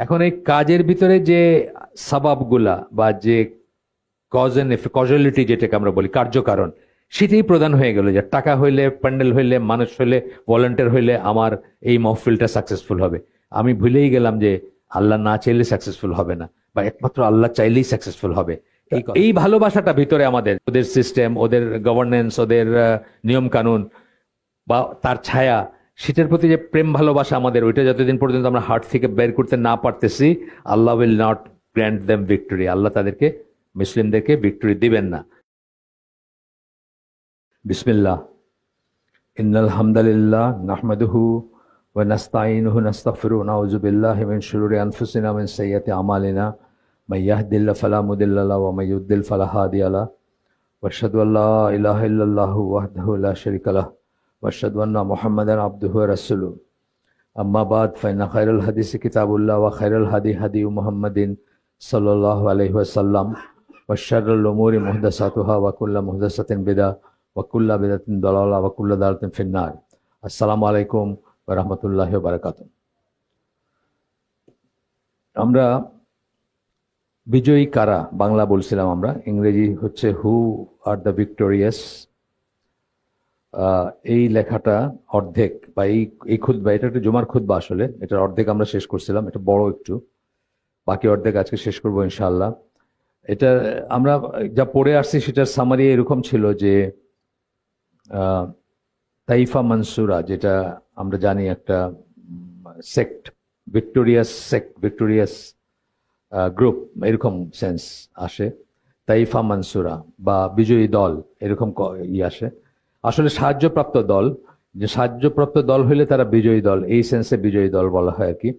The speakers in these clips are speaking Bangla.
এখন এই কাজের ভিতরে যে সাবাবগুলা বা যে কজলিটি যেটাকে আমরা বলি কার্যকারণ, সেটাই প্রধান হয়ে গেল যে টাকা হইলে, প্যান্ডেল হইলে, মানুষ হইলে, ভলেন্টিয়ার হইলে আমার এই মহফিলটা সাকসেসফুল হবে। আমি ভুলেই গেলাম যে আল্লাহ না চাইলে সাকসেসফুল হবে না, বা একমাত্র আল্লাহ চাইলেই সাকসেসফুল হবে। এই ভালোবাসাটা ভিতরে আমাদের, ওদের সিস্টেম, ওদের গভর্নেন্স, ওদের নিয়ম কানুন বা তার ছায়া, সেটার প্রতি যে প্রেম ভালোবাসা আমাদের, ওইটা যতদিন পর্যন্ত আমরা হার্ট থেকে বের করতে না পারতেছি, Allah will not grant them victory. আল্লাহ তাদেরকে, মুসলিমদেরকে ভিক্টরি দিবেন না। বিসমিল্লাহ, ইন্নাল হামদালিল্লাহ নাহমাদুহু ওয়া নাস্তাঈনুহু নাস্তাগফিরুহু ওয়া নাউযু বিল্লাহি মিন শুরুরি আনফুসিনা ওয়া মিন সাইয়্যাতি আমালিনা মান ইয়াহদিল্লাহু ফালা মুদিল্লা লাহু ওয়া মান ইউদ্লিল ফালা হাদিয়া লাহু ওয়া আশহাদু আল্লা ইলাহা ইল্লাল্লাহু ওয়াহদাহু লা শারীকা লাহু ওয়া আশহাদু আন্না মুহাম্মাদান আবদুহু ওয়া রাসূলুহু। আম্মা বাদ, ফাইন্না খায়রাল হাদিসি কিতাবুল্লাহ ওয়া খায়রাল হাদি হাদি মুহাম্মাদিন সাল্লাল্লাহু আলাইহি ওয়াসাল্লাম ওয়া শাররুল উমুরি মুহদাসাতুহা ওয়া কুল্লু মুহদাসাতিন বিদআহ ওয়া কুল্লু বিদআতিন দালালাহ ওয়া কুল্লু দালালাতিন ফিন্নার। আসসালামু আলাইকুম ওয়া রাহমাতুল্লাহি ওয়া বারাকাতুহু। আমরা বিজয়ী কারা বাংলা বলছিলাম, আমরা ইংরেজি হচ্ছে হু আর দ্য ভিক্টোরিয়াস। এই লেখাটা অর্ধেক, বা এই খুতবা, এটা একটা জুমার খুতবা, আসলে এটার অর্ধেক আমরা শেষ করছিলাম, এটা বড় একটু, বাকি অর্ধেক আজকে শেষ করবো ইনশাআল্লাহ। এটা আমরা যা পড়ে আসছি সেটার সামারি এরকম ছিল যে তাইফা মানসুরা, যেটা আমরা জানি একটা sect, victorious sect, victorious group, এরকম সেন্স আসে। তাইফা মানসুরা বা বিজয়ী দল, এরকম আসে। আসলে সাহায্যপ্রাপ্ত দল, যে সাহায্যপ্রাপ্ত দল হইলে তারা বিজয়ী দল, এই সেন্সে বিজয়ী দল বলা হয় আর কি।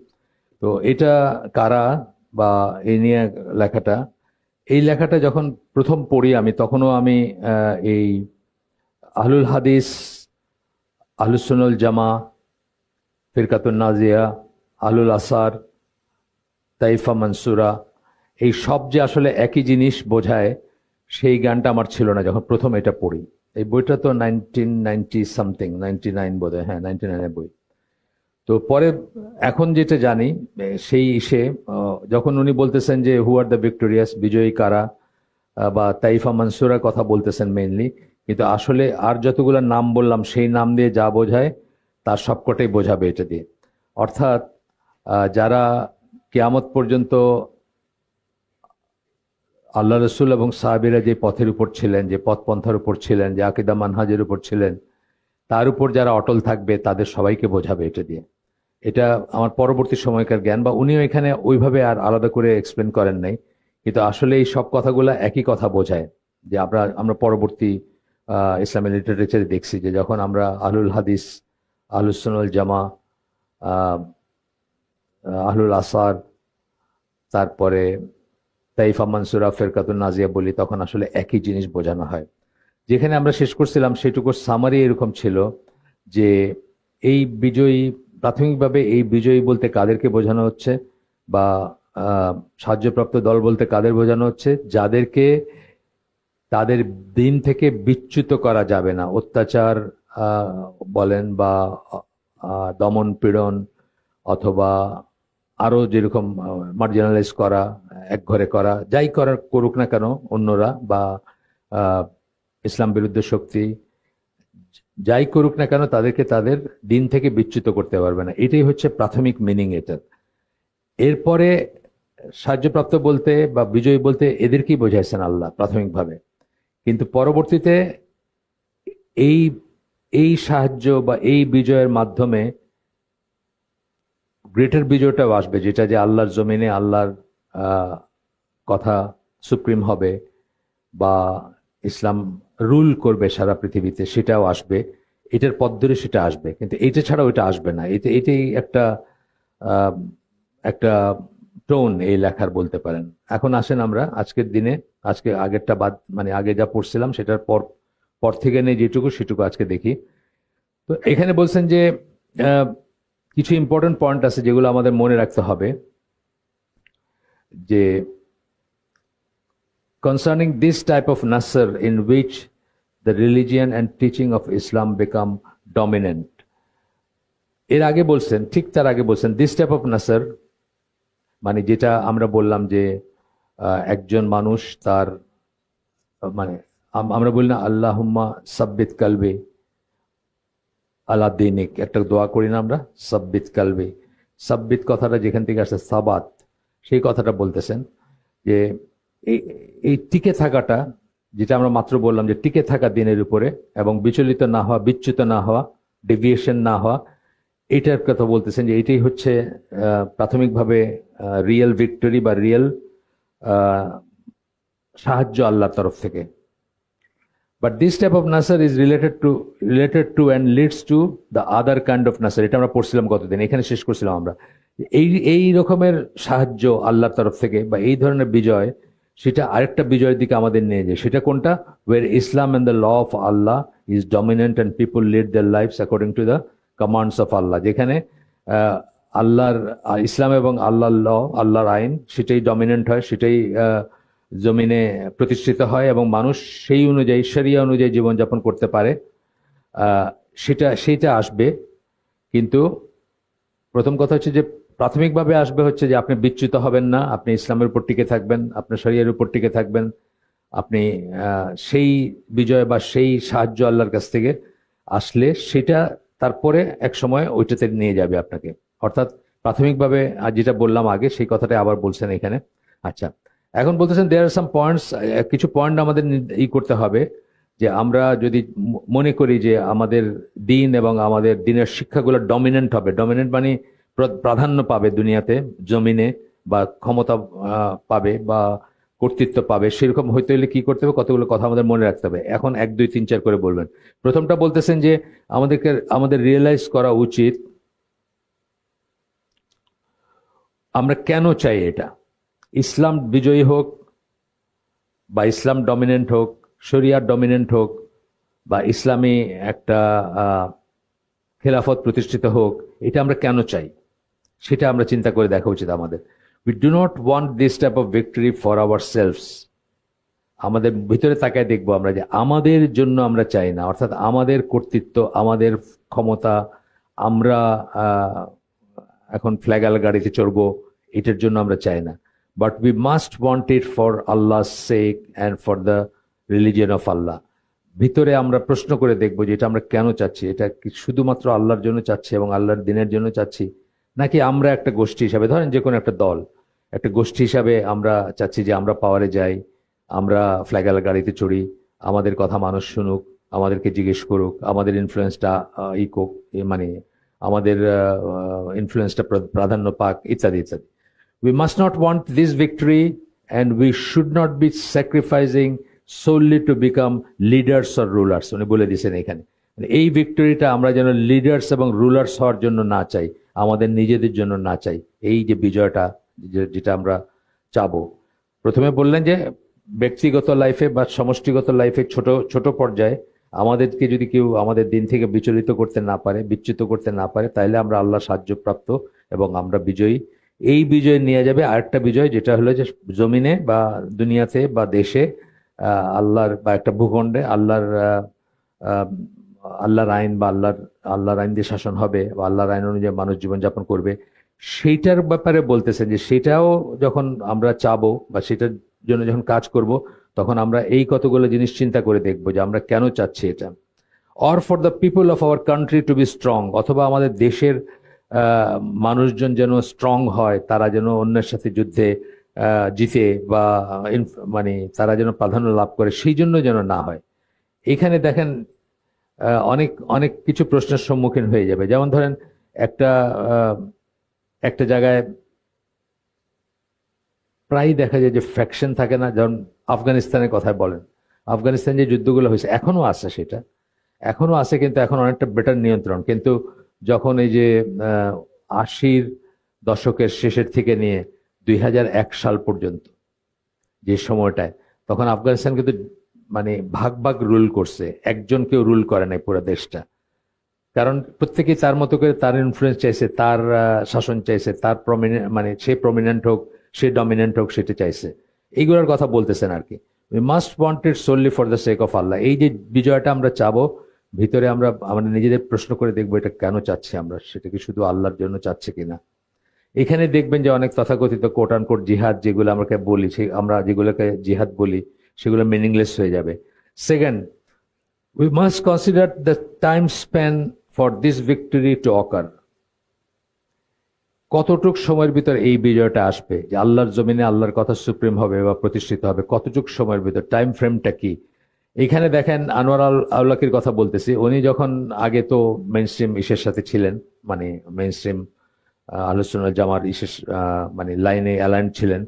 তো এটা কারা বা এই নিয়ে লেখাটা, এই লেখাটা যখন প্রথম পড়ি আমি, তখনও আমি এই আহলুল হাদিস, আহলুস সুন্নাহ ওয়াল জামা, ফিরকাতুন নাজিয়া, আহলুল আসার, তাইফা মানসুরা, এই সব যে আসলে একই জিনিস বোঝায়, সেই জ্ঞানটা আমার ছিল না যখন প্রথম এটা পড়ি। এই বইটা তো 1990 সামথিং, 99 বোধ হয়, হ্যাঁ 99-এর বই। তো পরে এখন যেটা জানি, সেই যখন উনি বলতেছেন যে হু আর দ্য ভিক্টোরিয়াস, বিজয়ী কারা, বা তাইফা মানসুরার কথা বলতেছেন মেইনলি, কিন্তু আসলে আর যতগুলো নাম বললাম সেই নাম দিয়ে যা বোঝায় তার সবকটাই বোঝাবে এটা দিয়ে। অর্থাৎ যারা কিয়ামত পর্যন্ত আল্লাহ রসুল এবং সাহাবীরা যে পথের উপর ছিলেন, যে পথপন্থার উপর ছিলেন, যে আকীদা মানহাজের উপর ছিলেন, তার উপর যারা অটল থাকবে তাদের সবাইকে বোঝাবে এটা দিয়ে। এটা আমার পরবর্তী সময়কার জ্ঞান, বা উনিও এখানে ওইভাবে আর আলাদা করে এক্সপ্লেন করেন নাই, কিন্তু আসলে এই সব কথাগুলো একই কথা বোঝায়। যে আমরা পরবর্তী ইসলামের লিটারেচারে দেখছি যে যখন আমরা আহলুল হাদিস, আহলুস সুন্নাহ ওয়াল জামা, আহলুল আসার, তারপরে তাইফা মানসুরা, ফিরকাতুন নাজিয়া বলি, তখন আসলে একই জিনিস বোঝানো হয়। যেখানে আমরা শেষ করছিলাম সেটুকুর সামারি এরকম ছিল যে এই বিজয়ী, প্রাথমিকভাবে এই বিজয়ী বলতে কাদেরকে বোঝানো হচ্ছে, বা সাহায্যপ্রাপ্ত দল বলতে কাদের বোঝানো হচ্ছে, যাদেরকে তাদের দিন থেকে বিচ্যুত করা যাবে না। অত্যাচার বলেন, বা দমন পীড়ন, অথবা আরো যেরকম মার্জিনালাইজ করা, একঘরে করা, যাই করার করুক না কেন অন্যরা, বা ইসলাম বিরুদ্ধে শক্তি যাই করুক না কেন, তাদেরকে তাদের দিন থেকে বিচ্যুত করতে পারবে না। এটাই হচ্ছে প্রাথমিক মিনিং এটার। এরপরে সাহায্যপ্রাপ্ত বলতে বা বিজয়ী বলতে এদেরকেই বোঝাইছেন আল্লাহ প্রাথমিকভাবে, কিন্তু পরবর্তীতে এই এই সাহায্য বা এই বিজয়ের মাধ্যমে গ্রেটার বিজয়টাও আসবে, যেটা যে আল্লাহর জমিনে আল্লাহর কথা সুপ্রিম হবে, বা ইসলাম রুল করবে সারা পৃথিবীতে, সেটাও আসবে। এটার পথ ধরে সেটা আসবে, কিন্তু এটা ছাড়া ওইটা আসবে না। এটাই একটা একটা টোন এই লেখার বলতে পারেন। এখন আসেন আমরা আজকের দিনে, আজকে আগেরটা বাদ, মানে আগে যা পড়ছিলাম সেটার পর থেকে নেই যেটুকু সেটুকু আজকে দেখি। তো এখানে বলছেন যে কিছু ইম্পর্টেন্ট পয়েন্ট আছে যেগুলো আমাদের মনে রাখতে হবে, যে concerning this type of nasr in which the religion and teaching of Islam become dominant. এর আগে বলছেন, ঠিক তার আগে বলছেন, this type of nasr মানে যেটা আমরা বললাম যে একজন মানুষ তার মানে আমরা বলি না আল্লাহুম্মা সাব্বিত কালবি আলা দিনিক, একটা দোয়া করি না আমরা, সাব্বিত কালবি। সাব্বিত কথাটা যেখান থেকে আসছে সাবাত, সেই কথাটা বলতেছেন যে এই এই টিকে থাকাটা, যেটা আমরা মাত্র বললাম যে টিকে থাকা দিনের উপরে এবং বিচলিত না হওয়া, বিচ্যুত না হওয়া, ডেভিয়েশন না হওয়া, এটার কথা বলতেছেন যে এটাই হচ্ছে প্রাথমিকভাবে রিয়েল ভিক্টরি বা রিয়েল সাহায্য আল্লাহর তরফ থেকে। বাট দিস টাইপ অফ নাসার is related to and leads to the other kind of নাসার। এটা আমরা পড়ছিলাম গতদিন, এখানে শেষ করছিলাম আমরা। এই রকমের সাহায্য আল্লাহর তরফ থেকে বা এই ধরনের বিজয়, সেটা আরেকটা বিজয়ের দিকে আমাদের নিয়ে যায়। সেটা কোনটা? Where Islam and the law of Allah is dominant and people lead their lives according to the commands of Allah. যেখানে আল্লাহর ইসলাম এবং আল্লাহর ল, আল্লাহর আইন, সেটাই ডমিনেন্ট হয়, সেটাই জমিনে প্রতিষ্ঠিত হয় এবং মানুষ সেই অনুযায়ী, শরিয়া অনুযায়ী জীবনযাপন করতে পারে। সেটা আসবে। কিন্তু প্রথম কথা হচ্ছে যে প্রাথমিকভাবে আসবে হচ্ছে যে আপনি বিচ্যুত হবেন না, আপনি ইসলামের উপর টিকে থাকবেন, আপনার শরিয়ার উপর টিকে থাকবেন। আপনি সেই বিজয় বা সেই সাহায্য আল্লাহর কাছ থেকে আসলে সেটা তারপরে এক সময় ওইটাতে নিয়ে যাবে আপনাকে। অর্থাৎ প্রাথমিকভাবে যেটা বললাম আগে, সেই কথাটা আবার বলছেন এখানে। আচ্ছা, এখন বলতেছেন দেয়ার আর সাম পয়েন্টস, কিছু পয়েন্ট আমাদের করতে হবে যে আমরা যদি মনে করি যে আমাদের দিন এবং আমাদের দিনের শিক্ষাগুলো ডমিনেন্ট হবে, ডমিনেন্ট মানে প্রাধান্য পাবে দুনিয়াতে, জমিনে, বা ক্ষমতা পাবে বা কর্তৃত্ব পাবে, সেরকম হইতে হলে কি করতে হবে? কতগুলো কথা আমাদের মনে রাখতে হবে। এখন 1 2 3 4 করে বলবেন। প্রথমটা বলতেছেন যে আমাদের রিয়েলাইজ করা উচিত আমরা কেন চাই এটা। ইসলাম বিজয়ী হোক বা ইসলাম ডমিনেন্ট হোক, শরিয়ার ডমিনেন্ট হোক, বা ইসলামী একটা খেলাফত প্রতিষ্ঠিত হোক, এটা আমরা কেন চাই সেটা আমরা চিন্তা করে দেখা উচিত আমাদের। We do not want this type of victory for our selves. আমাদের ভিতরে তাকায় দেখবো আমরা যে আমাদের জন্য আমরা চাই না, অর্থাৎ আমাদের কর্তৃত্ব, আমাদের ক্ষমতা, আমরা এখন ফ্ল্যাগাল গাড়িতে চড়বো, এটার জন্য আমরা চাই না। But we must want it for Allah sake and for the religion of Allah. ভিতরে আমরা প্রশ্ন করে দেখবো যে এটা আমরা কেন চাচ্ছি। এটা কি শুধুমাত্র আল্লাহর জন্য চাচ্ছি এবং আল্লাহর দিনের জন্য চাচ্ছি, নাকি আমরা একটা গোষ্ঠী হিসাবে, ধরেন যে কোনো একটা দল, একটা গোষ্ঠী হিসাবে আমরা চাচ্ছি যে আমরা পাওয়ারে যাই, আমরা ফ্ল্যাগাল গাড়িতে চড়ি, আমাদের কথা মানুষ শুনুক, আমাদেরকে জিজ্ঞেস করুক, আমাদের ইনফ্লুয়েন্সটা মানে আমাদের ইনফ্লুয়েন্সটা প্রাধান্য পাক, ইত্যাদি ইত্যাদি। We must not want this victory and we should not be sacrificing solely to become leaders or rulers. উনি বলে দিয়েছেন এখানে, এই ভিক্টরিটা আমরা যেন লিডার্স এবং রুলার্স হওয়ার জন্য না চাই, আমাদের নিজেদের জন্য না চাই। এই যে বিজয়টা যেটা আমরা চাবো, প্রথমে বললেন যে ব্যক্তিগত লাইফে বা সমষ্টিগত লাইফে ছোট ছোট পর্যায়ে আমাদেরকে যদি কেউ আমাদের দিন থেকে বিচলিত করতে না পারে, বিচ্যুত করতে না পারে, তাহলে আমরা আল্লাহ সাহায্যপ্রাপ্ত এবং আমরা বিজয়ী। এই বিজয় নিয়ে যাবে আরেকটা বিজয়, যেটা হলো যে জমিনে বা দুনিয়াতে বা দেশে আল্লাহর বা একটা ভূখণ্ডে আল্লাহর আইন বা আল্লাহর আইন দিয়ে শাসন হবে বা আল্লাহর আইন অনুযায়ী মানুষ জীবনযাপন করবে। সেইটার ব্যাপারে বলতেছেন যে সেটাও যখন আমরা চাবো বা সেটার জন্য যখন কাজ করব, তখন আমরা এই কতগুলো জিনিস চিন্তা করে দেখবো যে আমরা কেন চাচ্ছি এটা। Or for the people of our country to be strong, অথবা আমাদের দেশের মানুষজন যেন স্ট্রং হয়, তারা যেন অন্যের সাথে যুদ্ধে জিতে বা মানে তারা যেন প্রাধান্য লাভ করে, সেই জন্য যেন না হয়। এখানে দেখেন অনেক অনেক কিছু প্রশ্নের সম্মুখীন হয়ে যাবে। যেমন ধরেন একটা জায়গায় প্রায় দেখা যায় যে ফ্যাকশন থাকে না, যেমন আফগানিস্তানের কথা বলেন। আফগানিস্তান যে যুদ্ধগুলো হয়েছে এখনো আছে, সেটা এখনো আছে, কিন্তু এখন অনেকটা বেটার নিয়ন্ত্রণ। কিন্তু যখন এই যে 80-র দশকের শেষের থেকে নিয়ে 2001 সাল পর্যন্ত যে সময়টায়, তখন আফগানিস্তান কিন্তু মানে ভাগ ভাগ রুল করছে, একজন কেউ রুল করে নাই পুরো দেশটা। কারণ প্রত্যেকেই তার মতো করে তার ইনফ্লুয়েন্স চাইছে, তার শাসন চাইছে, তার প্রমিনেন্ট মানে সে প্রমিনেন্ট হোক, সে ডমিনেন্ট হোক, সেটা চাইছে। এইগুলোর কথা বলতেছেন আর কি। We must want it solely for the sake of Allah. এই যে বিজয়টা আমরা চাবো, ভিতরে আমরা নিজেদের প্রশ্ন করে দেখবো এটা কেন চাচ্ছি আমরা, সেটা কি শুধু আল্লাহর জন্য চাচ্ছে কিনা। এখানে দেখবেন যে অনেক তথাকথিত কোট আনকোট জিহাদ যেগুলো আমরা বলি, আমরা যেগুলোকে জিহাদ বলি, সেগুলো মিনিংলেস হয়ে যাবে। Second, we must consider the time span for this victory to occur. কতটুক সময়ের ভিতর এই বিজয়টা আসবে, যে আল্লাহর জমিনে আল্লাহর কথা সুপ্রিম হবে বা প্রতিষ্ঠিত হবে, কতটুক সময়ের ভিতর, টাইম ফ্রেমটা কি? এখানে দেখেন আনোয়ার আউলাকির কথা বলতেছি, উনি যখন আগে তো মেইন স্ট্রিম ইসের সাথে ছিলেন, মানে মেইন স্ট্রিম আহলুস সুন্নাহ জামার ইসের মানে লাইনে অ্যালাইন ছিলেন।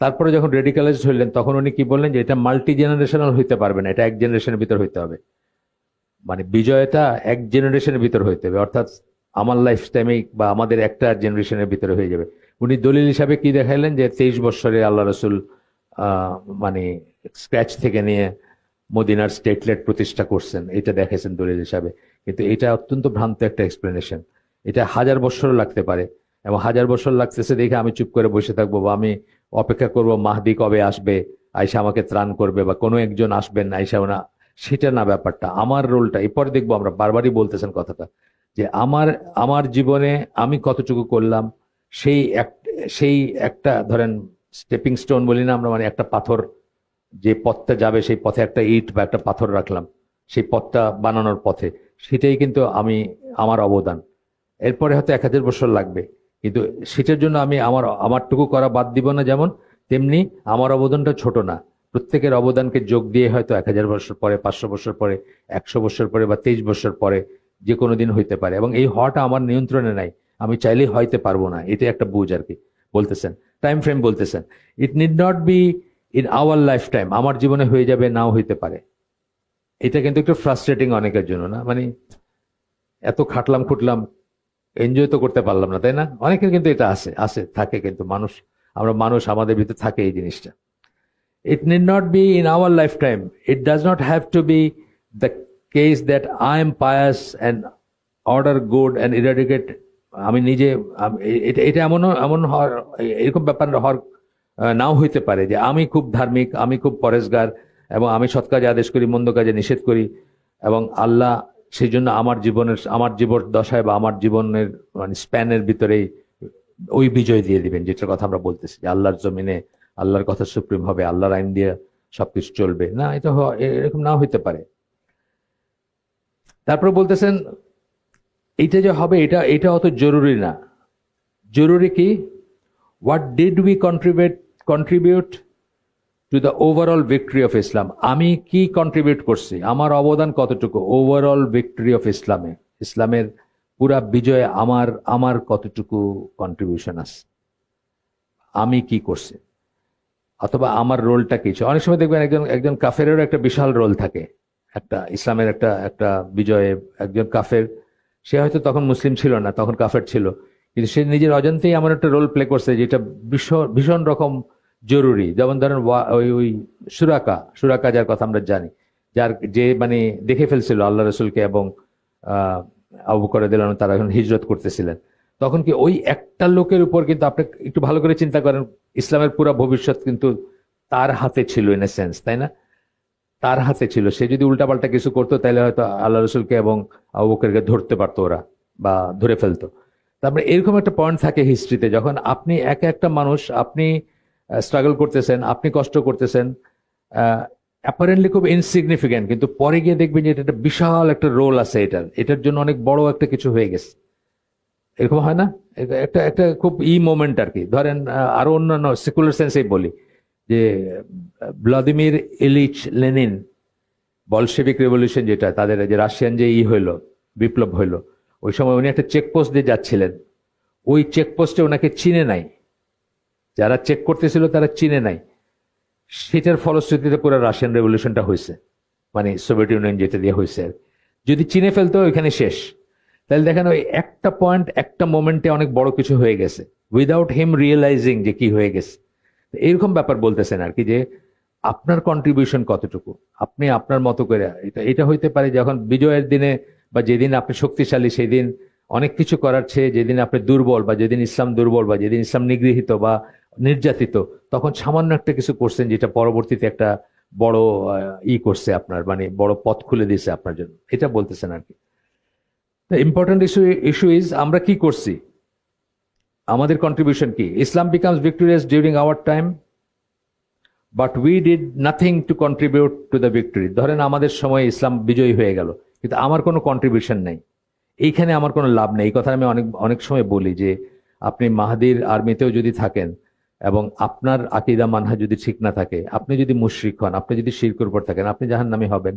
তারপরে যখন রেডিকালাইজড হইলেন তখন উনি কি বললেন, যে এটা মাল্টি জেনারেশনাল হইতে পারবে না, এটা এক জেনারেশনের ভিতর হইতে হবে, মানে বিজয়টা এক জেনারেশনের ভিতর হইতে হবে, অর্থাৎ আমার লাইফ টাইমে বা আমাদের একটা জেনারেশনের ভিতরে হয়ে যাবে। উনি দলিল হিসাবে কি দেখাইলেন, যে 23 বছরে আল্লাহ রসুল মানে স্ক্র্যাচ থেকে নিয়ে মদিনার স্টেটলেট প্রতিষ্ঠা করছেন, এটা দেখাইছেন দলিল হিসাবে। কিন্তু এটা অত্যন্ত ভ্রান্ত একটা এক্সপ্লেনেশন। এটা 1000 বছরও লাগতে পারে, এবং 1000 বছর লাগতেছে দেখে আমি চুপ করে বসে থাকবো, বা আমি অপেক্ষা করব মাহদি কবে আসবে, আয়সা আমাকে ত্রাণ করবে, বা কোনো একজন আসবেন আয়সা, না সেটা না ব্যাপারটা। আমার রোলটা এরপরে দেখবো, আমরা বারবারই বলতেছেন কথাটা, যে আমার আমার জীবনে আমি কতটুকু করলাম, সেই একটা ধরেন স্টেপিং স্টোন বলি না আমরা, মানে একটা পাথর, যে পথটা যাবে সেই পথে একটা ইট বা একটা পাথর রাখলাম, সেই পথটা বানানোর পথে, সেটাই কিন্তু আমি, আমার অবদান। এরপরে হয়তো 1000 বছর লাগবে, কিন্তু সেটার জন্য আমি আমারটুকু করা বাদ দিব না, যেমন তেমনি আমার অবদানটা ছোট না। প্রত্যেকের অবদানকে যোগ দিয়ে হয়তো 1000 বছর পরে, 500 বছর পরে, 100 বছর পরে বা 23 বছর পরে যে কোনো দিন হইতে পারে, এবং এই হওয়াটা আমার নিয়ন্ত্রণে নাই, আমি চাইলেই হইতে পারবো না, এটা একটা বুঝ আর কি বলতেছেন, টাইম ফ্রেম বলতেছেন। ইট need not be in our life time, আমার জীবনে হয়ে যাবে, নাও হইতে পারে। এটা কিন্তু একটু ফ্রাস্ট্রেটিং অনেকের জন্য, না মানে এত খাটলাম খুটলাম, এনজয় তো করতে পারলাম না, তাই না? অনেকের কিন্তু এটা আছে আছে থাকে, কিন্তু মানুষ, আমরা মানুষ, আমাদের ভিতরে থাকে এই জিনিসটা। ইট need not be in our life time, it does not have to B the case that I am pious and order good and eradicate. আমি নিজে এটা এটা এমন হওয়ার, এরকম ব্যাপার হওয়ার নাও হইতে পারে যে আমি খুব ধার্মিক, আমি খুব পরেশগার, এবং আমি সৎ কাজে আদেশ করি, মন্দ কাজে নিষেধ করি, এবং আল্লাহ সেই জন্য আমার জীবন দশায় বা আমার জীবনের মানে স্প্যানের ভিতরেই ওই বিজয় দিয়ে দিবেন, যেটার কথা আমরা বলতেছি, যে আল্লাহর জমিনে আল্লাহর কথা সুপ্রিম হবে, আল্লাহর আইন দিয়ে সবকিছু চলবে না, এটা এরকম নাও হইতে পারে। তারপর বলতেছেন এইটা যে হবে, এটা এটা অত জরুরি না। জরুরি কি? What did we contribute to the overall victory of Islam. আমি কি কন্ট্রিবিউট করছি, আমার অবদান কতটুকু ওভারঅল ভিক্টরি অফ ইসলামে, ইসলামের পুরা বিজয়ে আমার আমার কতটুকু কন্ট্রিবিউশন আছে, আমি কি করছি, অথবা আমার রোলটা কি। অনেক সময় দেখবেন একজন একজন কাফেরেরও একটা বিশাল রোল থাকে, একটা ইসলামের একটা একটা বিজয়ে একজন কাফের, সে হয়তো তখন মুসলিম ছিল না, তখন কাফের ছিল, কিন্তু সে নিজের অজান্তেই এমন একটা রোল প্লে করছে যেটা ভীষণ ভীষণ রকম জরুরি। যেমন ধরেন ওই ওই সুরাকা যার কথা আমরা জানি, যে মানে দেখে ফেলছিল আল্লাহ রসুলকে, এবং আবু বকর রাদিয়াল্লাহু আনহু তারা এখন হিজরত করতেছিলেন, তখন কি ওই একটা লোকের উপর, কিন্তু আপনি একটু ভালো করে চিন্তা করেন, ইসলামের পুরা ভবিষ্যৎ কিন্তু তার হাতে ছিল, ইন এ সেন্স, তাই না? তার হাতে ছিল। সে যদি উল্টাপাল্টা কিছু করতো তাহলে হয়তো আল্লাহ রসুলকে এবং আবু বকরকে ধরতে পারতো ওরা, বা ধরে ফেলতো। তারপরে এরকম একটা পয়েন্ট থাকে হিস্ট্রিতে, যখন আপনি একটা মানুষ, আপনি স্ট্রাগল করতেছেন, আপনি কষ্ট করতেছেন, অ্যাপারেন্টলি খুব ইনসিগনিফিক্যান্ট, কিন্তু পরে গিয়ে দেখবেন যে এটা একটা বিশাল একটা রোল আছে, এটার জন্য অনেক বড় একটা কিছু হয়ে গেছে। এরকম হয় না? একটা একটা খুব মোমেন্ট আর কি। ধরেন আরো অন্যান্য সেকুলার সেন্সেই বলি, যে Vladimir Ilyich Lenin, Bolshevik revolution যেটা, তাদের যে রাশিয়ান যে হইলো, বিপ্লব হইলো, ওই সময় উনি একটা চেকপোস্ট দিয়ে যাচ্ছিলেন, ওই চেকপোস্টে ওনাকে চিনে নাই, যারা চেক করতেছিল তারা চিনে নাই। সেটার ফলশ্রুতিতে পুরো রাশিয়ান রেভলিউশনটা হয়েছে, মানে সোভিয়েত ইউনিয়ন যেটা দিয়ে হয়েছে। যদি চিনে ফেলতো ওইখানে শেষ। তাহলে দেখেন ওই একটা পয়েন্ট, একটা মোমেন্টে অনেক বড় কিছু হয়ে গেছে, উইদাউট হিম রিয়েলাইজিং যে কি হয়ে গেছে। এইরকম ব্যাপার বলতেছেন আর কি, যে আপনার কন্ট্রিবিউশন কতটুকু, আপনি আপনার মতো করে। এটা হইতে পারে যখন বিজয়ের দিনে, বা যেদিন আপনি শক্তিশালী, সেই দিন অনেক কিছু করার চেয়ে যেদিন আপনি দুর্বল, বা যেদিন ইসলাম দুর্বল, বা যেদিন ইসলাম নিগৃহীত বা নির্যাতিত, তখন সামান্য একটা কিছু করছেন যেটা পরবর্তীতে একটা বড় করছে আপনার, মানে বড় পথ খুলে দিয়েছে আপনার জন্য, এটা বলতেছেন আর কি। ইম্পর্টেন্ট ইস্যু ইজ আমরা কি করছি। আমাদের কন্ট্রিবিউশন কি? Islam becomes victorious during our time, but we did nothing to contribute to the victory. ধরেন আমাদের সময় ইসলাম বিজয়ী হয়ে গেল, কিন্তু আমার কোনো কন্ট্রিবিউশন নেই, এইখানে আমার কোনো লাভ নেই। এই কথা আমি অনেক অনেক সময় বলি যে আপনি মাহাদির আর্মিতেও যদি থাকেন এবং আপনার আকিদা মানহাজ যদি ঠিক না থাকে, আপনি যদি মুশরিক হন, আপনি যদি শিরকের উপর থাকেন, আপনি জাহান্নামী হবেন।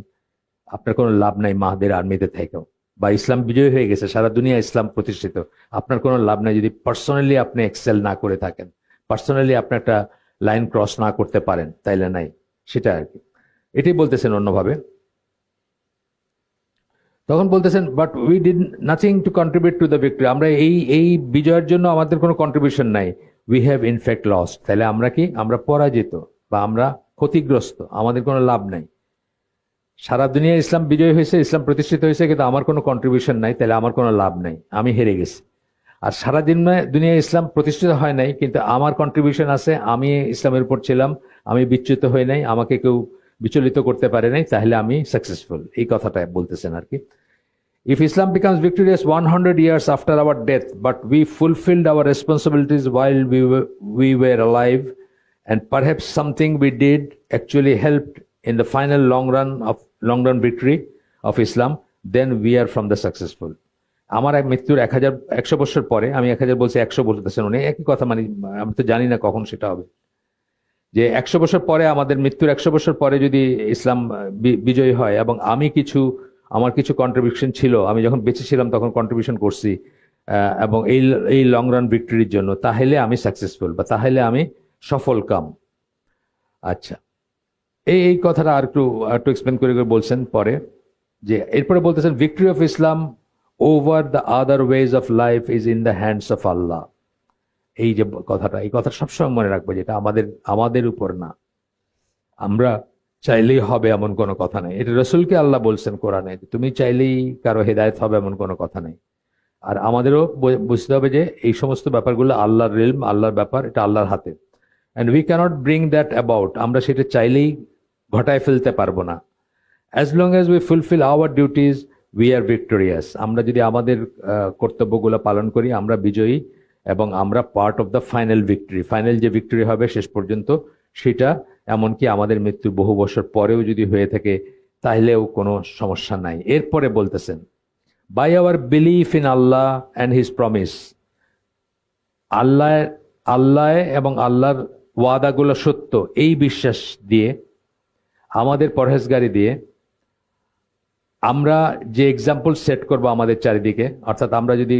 আপনার কোনো লাভ নাই মাহাদির আর্মিতে থেকেও, বা ইসলাম বিজয়ী হয়ে গেছে, সারা দুনিয়া ইসলাম প্রতিষ্ঠিত, আপনার কোনো লাভ নাই যদি পার্সোনালি আপনি এক্সেল না করে থাকেন, পার্সোনালি আপনি একটা লাইন ক্রস না করতে পারেন, তাইলে নাই। সেটা আর কি, এটাই বলতেছেন অন্যভাবে। তখন বলতেছেন but we did nothing to contribute to the victory, আমরা এই বিজয়ের জন্য আমাদের কোনো কন্ট্রিবিউশন নাই। উই হ্যাভ ইনফ্যাক্ট লস্ট, তাহলে আমরা কি? আমরা পরাজিত বা আমরা ক্ষতিগ্রস্ত, আমাদের কোনো লাভ নাই। সারা দুনিয়া ইসলাম বিজয় হয়েছে, ইসলাম প্রতিষ্ঠিত হয়েছে, কিন্তু আমার কোনো কন্ট্রিবিউশন নাই, তাহলে আমার কোনো লাভ নাই, আমি হেরে গেছি। আর সারা দুনিয়া ইসলাম প্রতিষ্ঠিত হয় নাই, কিন্তু আমার কন্ট্রিবিউশন আছে, আমি ইসলামের উপর ছিলাম, আমি বিচ্যুত হয়ে নাই, আমাকে কেউ বিচলিত করতে পারে নাই, তাহলে আমি সাকসেসফুল, এই কথাটা বলতেছেন আর কি। If Islam becomes victorious 100 years after our death, but we fulfilled our responsibilities while we were alive, and perhaps something we did actually helped in the final long run victory of Islam, then we are from the successful. আমার মৃত্যুর 100 বছর পরে, আমি 1000 বলছি, 100 বলতেছেন উনি, একই কথা, মানে আমি তো জানি না কখন সেটা হবে, যে 100 বছর পরে, আমাদের মৃত্যুর 100 বছর পরে যদি ইসলাম বিজয়ী হয় এবং আমার কিছু কন্ট্রিবিউশন ছিল, আমি যখন বেঁচে ছিলাম তখন কন্ট্রিবিউশন করছি, এবং এই লং রান ভিক্টরির জন্য, তাহলে আমি সাকসেসফুল, বা তাহলে আমি সফল কাম। আচ্ছা, এই কথাটা আর একটু এক্সপ্লেন করে বলছেন পরে, যে এরপরে বলতেছেন victory of Islam over the other ways of life is in the hands of Allah. এই যে কথাটা, এই কথা সবসময় মনে রাখবো, যেটা আমাদের উপর না, আমরা চাইলেই হবে এমন কোনো কথা নেই। এটা রসুলকে আল্লাহ বলছেন কোরআনে, তুমি চাইলেই কারো হেদায়েত হবে এমন কোনো কথা নেই। আর আমাদেরও বুঝতে হবে যে এই সমস্ত ব্যাপারগুলো আল্লাহর রিলম, আল্লাহর ব্যাপার, এটা আল্লাহর হাতে। And we can't bring that about, আমরা সেটা চাইলেই ঘটায় ফেলতে পারবো না। As long as we fulfil our duties we are victorious, আমরা যদি আমাদের কর্তব্যগুলো পালন করি, আমরা বিজয়ী, এবং আমরা part of the final victory. Final যে ভিক্টরি হবে শেষ পর্যন্ত, সেটা এমনকি আমাদের মৃত্যু বহু বছর পরেও যদি হয়ে থাকে, তাহলেও কোনো সমস্যা নাই। এরপরে বলতেছেন by our belief in Allah and his promise, Allah এবং আল্লাহর ওয়াদাগুলো সত্য, এই বিশ্বাস দিয়ে, আমাদের পরহেজগারি দিয়ে, আমরা যে এক্সাম্পল সেট করব আমাদের চারিদিকে, অর্থাৎ আমরা যদি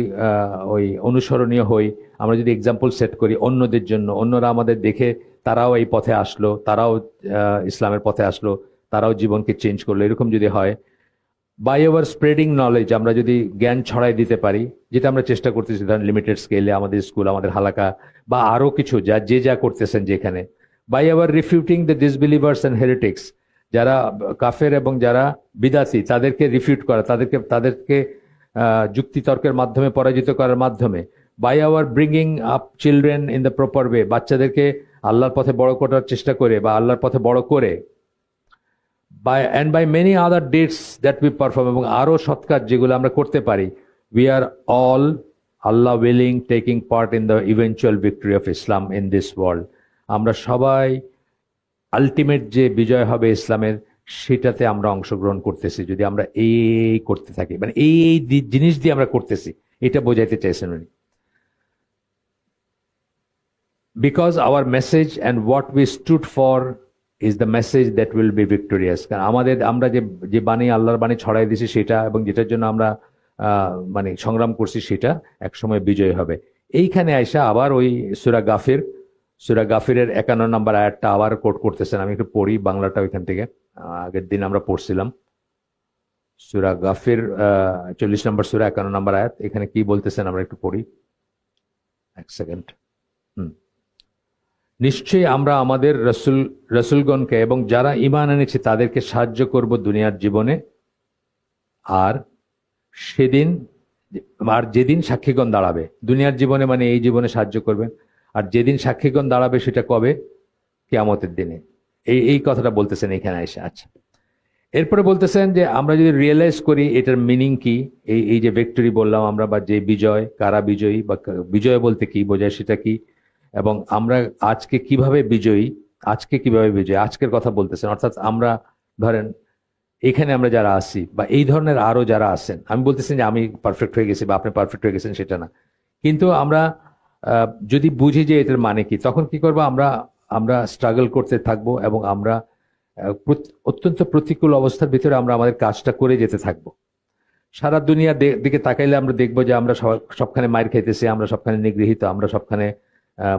ওই অনুসরণীয় হই, আমরা যদি এক্সাম্পল সেট করি অন্যদের জন্য, অন্যরা আমাদের দেখে তারাও এই পথে আসলো, তারাও ইসলামের পথে আসলো, তারাও জীবনকে চেঞ্জ করলো, এরকম যদি হয়। বাই আওয়ার স্প্রেডিং নলেজ, আমরা যদি জ্ঞান ছড়াই দিতে পারি, যেটা আমরা চেষ্টা করতেছি, ধরেন লিমিটেড স্কেলে, আমাদের স্কুল, আমাদের হালাকা, বা আরো কিছু যা করতেছেন যেখানে। By our refuting the disbelievers and heretics, যারা কাফের এবং যারা বিদাতি, তাদেরকে রিফিউট করা, তাদেরকে যুক্তিতর্কের মাধ্যমে পরাজিত করার মাধ্যমে। By our bringing up children in the proper way, বাচ্চাদেরকে আল্লাহর পথে বড় করার চেষ্টা করে, বা আল্লাহর পথে বড় করে। By many other deeds that we perform, এবং আরো সৎ কাজ যেগুলো আমরা করতে পারি। We are all, Allah willing, taking part in the eventual victory of Islam in this world. আমরা সবাই আলটিমেট যে বিজয় হবে ইসলামের, সেটাতে আমরা অংশগ্রহণ করতেছি, যদি আমরা এই করতে থাকি, মানে এই জিনিস দিয়ে আমরা করতেছি, এটা বোঝাইতে চাইছেন উনি। Because our message and what we stood for is the message that will be victorious. কারণ আমরা যে বাণী, আল্লাহর বাণী ছড়াই দিছি, সেটা, এবং যেটার জন্য আমরা মানে সংগ্রাম করছি, সেটা একসময় বিজয় হবে। এইখানে আইসা আবার ওই সূরা গাফিরের 51 নম্বর আয়াতটা আবার কোট করতেছেন। আমি একটু পড়ি বাংলাটা ওইখান থেকে, আগের দিন আমরা পড়ছিলাম। সূরা গাফির 40 নম্বর সূরা 51 নম্বর আয়াত, এখানে কি বলতেছেন আমরা একটু পড়ি, এক সেকেন্ড। নিশ্চয়ই আমরা আমাদের রসুলগণকে এবং যারা ঈমান এনেছে তাদেরকে সাহায্য করব দুনিয়ার জীবনে, আর যেদিন সাক্ষীগণ দাঁড়াবে। দুনিয়ার জীবনে মানে এই জীবনে সাহায্য করবেন, আর যেদিন সাক্ষীগণ দাঁড়াবে সেটা কবে? কিয়ামতের দিনে। এই কথাটা বলতেছেন এখানে এসে। আচ্ছা, এরপরে বলতেছেন যে আমরা যদি রিয়েলাইজ করি এটার মিনিং কি, এই এই যে ভিক্টরি বললাম আমরা, বা যে বিজয়, কারা বিজয়ী, বা বিজয় বলতে কি বোঝায় সেটা কি, এবং আমরা আজকে কিভাবে বিজয়ী, আজকের কথা বলতেছেন। অর্থাৎ আমরা ধরেন এখানে আমরা যারা আছি বা এই ধরনের আরো যারা আছেন, আমি বলতেছি যে আমি পারফেক্ট হয়ে গেছি বা আপনি পারফেক্ট হয়ে গেছেন সেটা না, কিন্তু আমরা যদি বুঝি যে এটার মানে কি, তখন কি করবো, আমরা আমরা স্ট্রাগল করতে থাকবো এবং আমরা অত্যন্ত প্রতিকূল অবস্থার ভিতরে আমরা আমাদের কাজটা করে যেতে থাকবো। সারা দুনিয়ার দিকে তাকাইলে আমরা দেখবো যে আমরা সবখানে মাইর খাইতেছি, আমরা সবখানে নিগৃহীত, আমরা সবখানে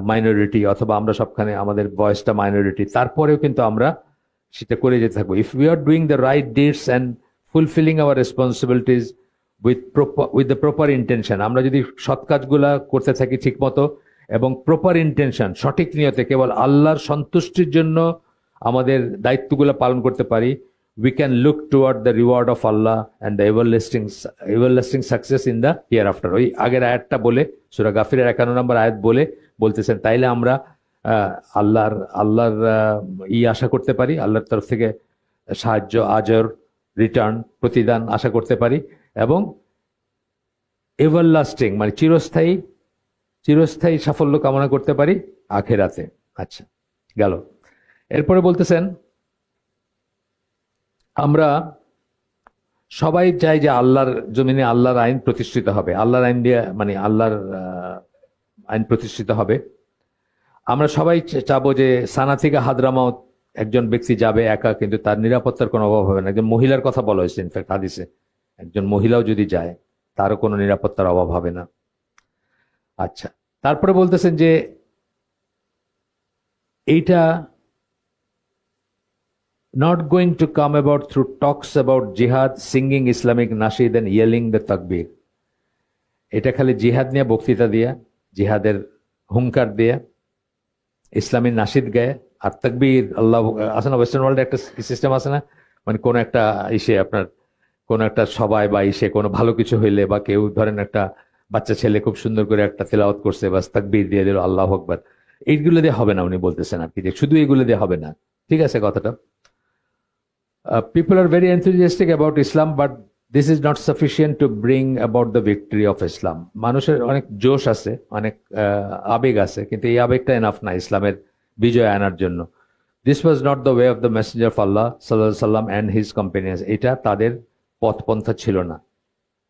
মাইনরিটি, অথবা আমরা সবখানে আমাদের ভয়েসটা মাইনরিটি, তারপরেও কিন্তু আমরা সেটা করে যেতে থাকবো। If we are doing the right deeds and fulfilling our responsibilities with the proper intention, আমরা যদি সৎ কাজগুলা করতে থাকি ঠিক মতো এবং প্রপার ইন্টেনশন, সঠিক নিয়তে, কেবল আল্লাহর সন্তুষ্টির জন্য আমাদের দায়িত্বগুলো পালন করতে পারি, we can look toward the reward of Allah and the everlasting success in the hereafter। ওই আগের আয়াতটা বলে, সূরা গাফিরের 51 নম্বর আয়াত বলে বলতেছেন, তাইলে আমরা আল্লাহর আশা করতে পারি, আল্লাহর তরফ থেকে সাহায্য, আজর, রিটার্ন, প্রতিদান আশা করতে পারি, এবং এভারলাস্টিং মানে চিরস্থায়ী সাফল্য কামনা করতে পারি আখেরাতে। আচ্ছা, গেল। এরপরে বলতেছেন আমরা সবাই চাই যে আল্লাহর জমিনে আল্লাহর আইন প্রতিষ্ঠিত হবে, আল্লাহর আইন দিয়ে মানে আল্লাহর আইন প্রতিষ্ঠিত হবে। আমরা সবাই চাবো যে সানা থেকে হাদরামাউত একজন ব্যক্তি যাবে একা, কিন্তু তার নিরাপত্তার কোনো অভাব হবে না। একজন মহিলার কথা বলা হয়েছে ইনফ্যাক্ট হাদিসে, একজন মহিলাও যদি যায় তারও কোনো নিরাপত্তার অভাব হবে না। আচ্ছা, তারপরে বলতেছেন যে এইটা not going to come about through talks about jihad, singing Islamic nasheed and yelling the takbir। এটা খালি জিহাদ নিয়ে বক্তৃতা দিয়া, জিহাদের হুঙ্কার দিয়া, ইসলামী নাশিদ গায়ে আর তাকবীর, আল্লাহ আছে না, ওয়েস্টার্ন ওয়ার্ল্ডে একটা সিস্টেম আছে না, মানে কোন একটা আপনার কোন একটা সবাই বা কোনো ভালো কিছু হইলে, বা কেউ ধরেন একটা বাচ্চা ছেলে খুব সুন্দর করে একটা তেলাওয়াত করছে, বাস তাকবীর দিয়ে দিল, আল্লাহু আকবার, এইগুলো দিয়ে হবে না। উনি বলতেছেন আর কি যে শুধু এগুলো দিয়ে হবে না। ঠিক আছে কথাটা। People are very enthusiastic about Islam, but this is not sufficient to bring about the victory of Islam। মানুষের অনেক জোশ আছে, অনেক আবেগ আছে, কিন্তু এই আবেগটা এনাফ না ইসলামের বিজয় আনার জন্য। This was not the way of the messenger of Allah sallallahu alaihi wasallam and his companions। এটা তাদের পথপন্থা ছিল না।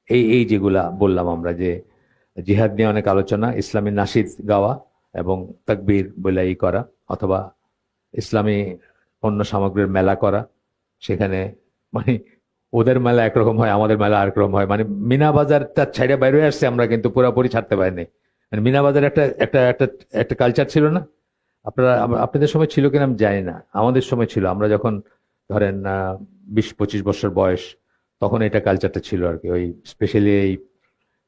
এই যেগুলা বললাম আমরা, যে জিহাদ নিয়ে অনেক আলোচনা, ইসলামী নাশিদ গাওয়া এবং তাকবীর বলে করা, অথবা ইসলামী পণ্য সামগ্রীর মেলা করা, সেখানে মানে ওদের মেলা একরকম হয়, আমাদের মেলা আরেকরকম হয়। মানে মিনা বাজারটা ছাইড়ে বাইরে আসছে আমরা, কিন্তু পুরোপুরি ছাড়তে পারিনি। মানে মিনা বাজার একটা একটা একটা একটা কালচার ছিল না, আপনাদের সময় ছিল কিনা আমি জানি না, আমাদের সময় ছিল। আমরা যখন ধরেন 20-25 বছর বয়স, তখন এটা কালচারটা ছিল আর কি। ওই স্পেশালি এই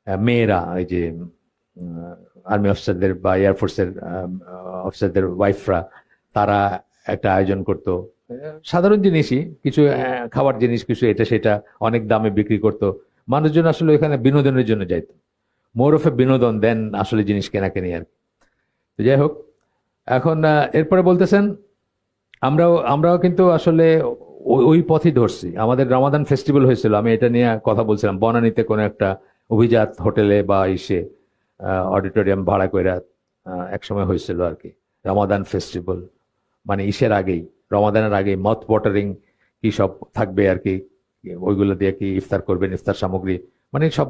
মেয়েরা, ওই যে আর্মি অফিসারদের বা এয়ারফোর্সের অফিসারদের ওয়াইফরা, তারা একটা আয়োজন করতো, সাধারণ জিনিসই কিছু, খাবার জিনিস কিছু, এটা সেটা অনেক দামে বিক্রি করতো। মানুষজন আসলে ওইখানে বিনোদনের জন্য যাইতো, মোর অফ এ বিনোদন দেন আসলে জিনিস কেনাকেনি আর কি। তো যাই হোক, এখন এরপরে বলতেছেন আমরাও কিন্তু আসলে ওই পথই ধরছি। আমাদের রমাদান ফেস্টিভ্যাল হয়েছিল, আমি এটা নিয়ে কথা বলছিলাম, বনানীতে কোনো একটা অভিজাত হোটেলে বা অডিটোরিয়াম ভাড়া করে একসময় হয়েছিল আর কি রমাদান ফেস্টিভ্যাল। মানে আগেই, রমাদানের আগেই মথ ওয়াটারিং কি সব থাকবে আর কি, ওইগুলো দিয়ে কি ইফতার করবেন, ইফতার সামগ্রী, মানে সব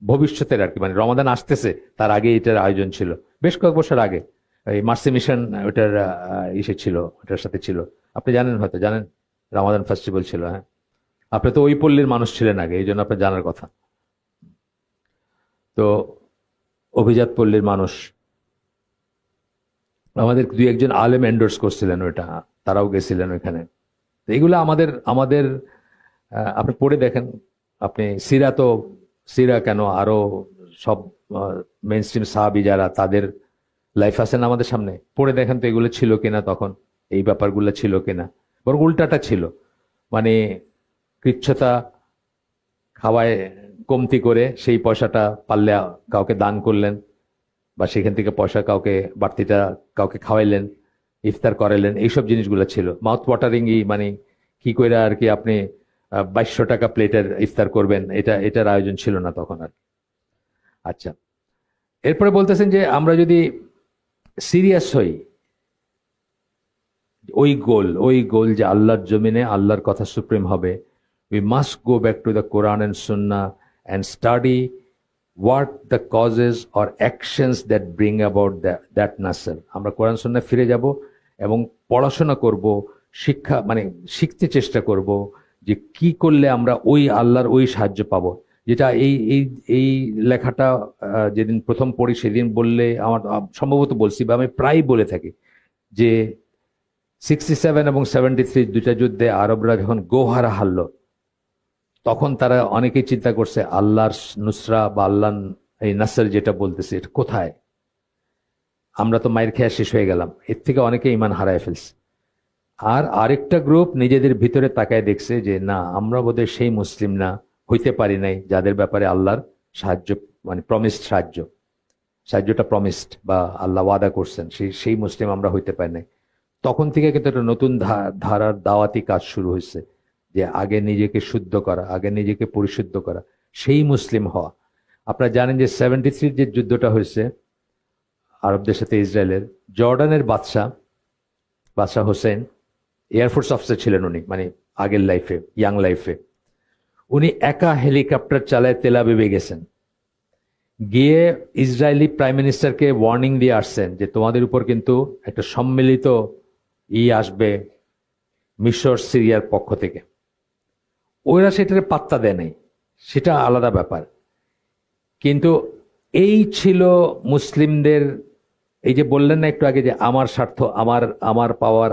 ভবিষ্যতের আর কি। মানে রমাদান আসতেছে তার আগে এটার আয়োজন ছিল, বেশ কয়েক বছর আগে। এই মার্সি মিশন ওটার ছিল, ওটার সাথে ছিল, আপনি জানেন, হয়তো জানেন, রমাদান ফেস্টিভ্যাল ছিল। হ্যাঁ, আপনি তো ওই পল্লীর মানুষ ছিলেন আগে, এই জন্য আপনার জানার কথা। তো অভিজাত পল্লীর মানুষ, আমাদের 2-1 আলেম এন্ডোর্স করছিলেন ওইটা, তারাও গেছিলেন ওইখানে। এইগুলো আমাদের আপনি পড়ে দেখেন, আপনি সিরা কেন, আরো সব মেইন স্ট্রিম সাহাবী যারা, তাদের লাইফ আছে না আমাদের সামনে, পড়ে দেখেন তো এগুলো ছিল কিনা তখন, এই ব্যাপারগুলো ছিল কিনা। বরং উল্টাটা ছিল, মানে কৃচ্ছতা খাওয়ায় কমতি করে সেই পয়সাটা পারলে কাউকে দান করলেন, বা সেখান থেকে পয়সা বাড়তিটা কাউকে খাওয়াইলেন, ইফতার করাইলেন, এইসব জিনিসগুলো ছিল। মাউথ ওয়াটারিং, মানে কি করে আর কি আপনি 2200 টাকা প্লেটের ইফতার করবেন, এটার আয়োজন ছিল না তখন আর। আচ্ছা, এরপরে বলতেছেন যে আমরা যদি সিরিয়াস হই, ওই গোল যে আল্লাহর জমিনে আল্লাহর কথা সুপ্রিম হবে, we must go back to the Quran and Sunnah and study what the causes or actions that bring about that nasr. আমরা কোরআন সুন্নাহ ফিরে যাব এবং পড়াশোনা করব, শিক্ষা মানে শিখতে চেষ্টা করব যে কি করলে আমরা ওই আল্লাহর ওই সাহায্য পাবো। যেটা এই এই এই লেখাটা যেদিন প্রথম পড়ি সেদিন বললে আমার সম্ভবত বলছি বা আমি প্রায় বলে থাকি যে 67 এবং 73 দুটা যুদ্ধে আরবরা যখন গোহারা হারল, তখন তারা অনেকেই চিন্তা করছে আল্লাহর নুসরা বা আল্লাহ এই নাসর যেটা বলতেছে এটা কোথায়, আমরা তো মায়ের খেয়া শেষ হয়ে গেলাম। এর থেকে অনেকে ইমান হারায় ফেলছে। আর আরেকটা গ্রুপ নিজেদের ভিতরে তাকায় দেখছে যে না, আমরা বোধহয় সেই মুসলিম না, হইতে পারি নাই যাদের ব্যাপারে আল্লাহর সাহায্য মানে প্রমিসড সাহায্যটা প্রমিসড বা আল্লাহ ওয়াদা করছেন, সেই মুসলিম আমরা হইতে পারি নাই। তখন থেকে কিন্তু একটা নতুন ধারার দাওয়াতি কাজ শুরু হয়েছে যে আগে নিজেকে শুদ্ধ করা, আগে নিজেকে পরিশুদ্ধ করা, সেই মুসলিম হওয়া। আপনারা জানেন যে 73 যে যুদ্ধটা হয়েছে আরবদের সাথে ইসরায়েলের, জর্ডানের বাদশাহ হোসেন এয়ারফোর্স অফিসার ছিলেন উনি, মানে আগের লাইফে ইয়াং লাইফে উনি একা হেলিকপ্টার চালায় তেল আবিবে গেছেন, গিয়ে ইসরায়েলি প্রাইম মিনিস্টারকে ওয়ার্নিং দিয়ে আসছেন যে তোমাদের উপর কিন্তু একটা সম্মিলিত আসবে মিশর সিরিয়ার পক্ষ থেকে। ওরা সেটার পাত্তা দেয় নাই, সেটা আলাদা ব্যাপার। কিন্তু এই ছিল মুসলিমদের, এই যে বললেন না একটু আগে যে আমার স্বার্থ, আমার পাওয়ার,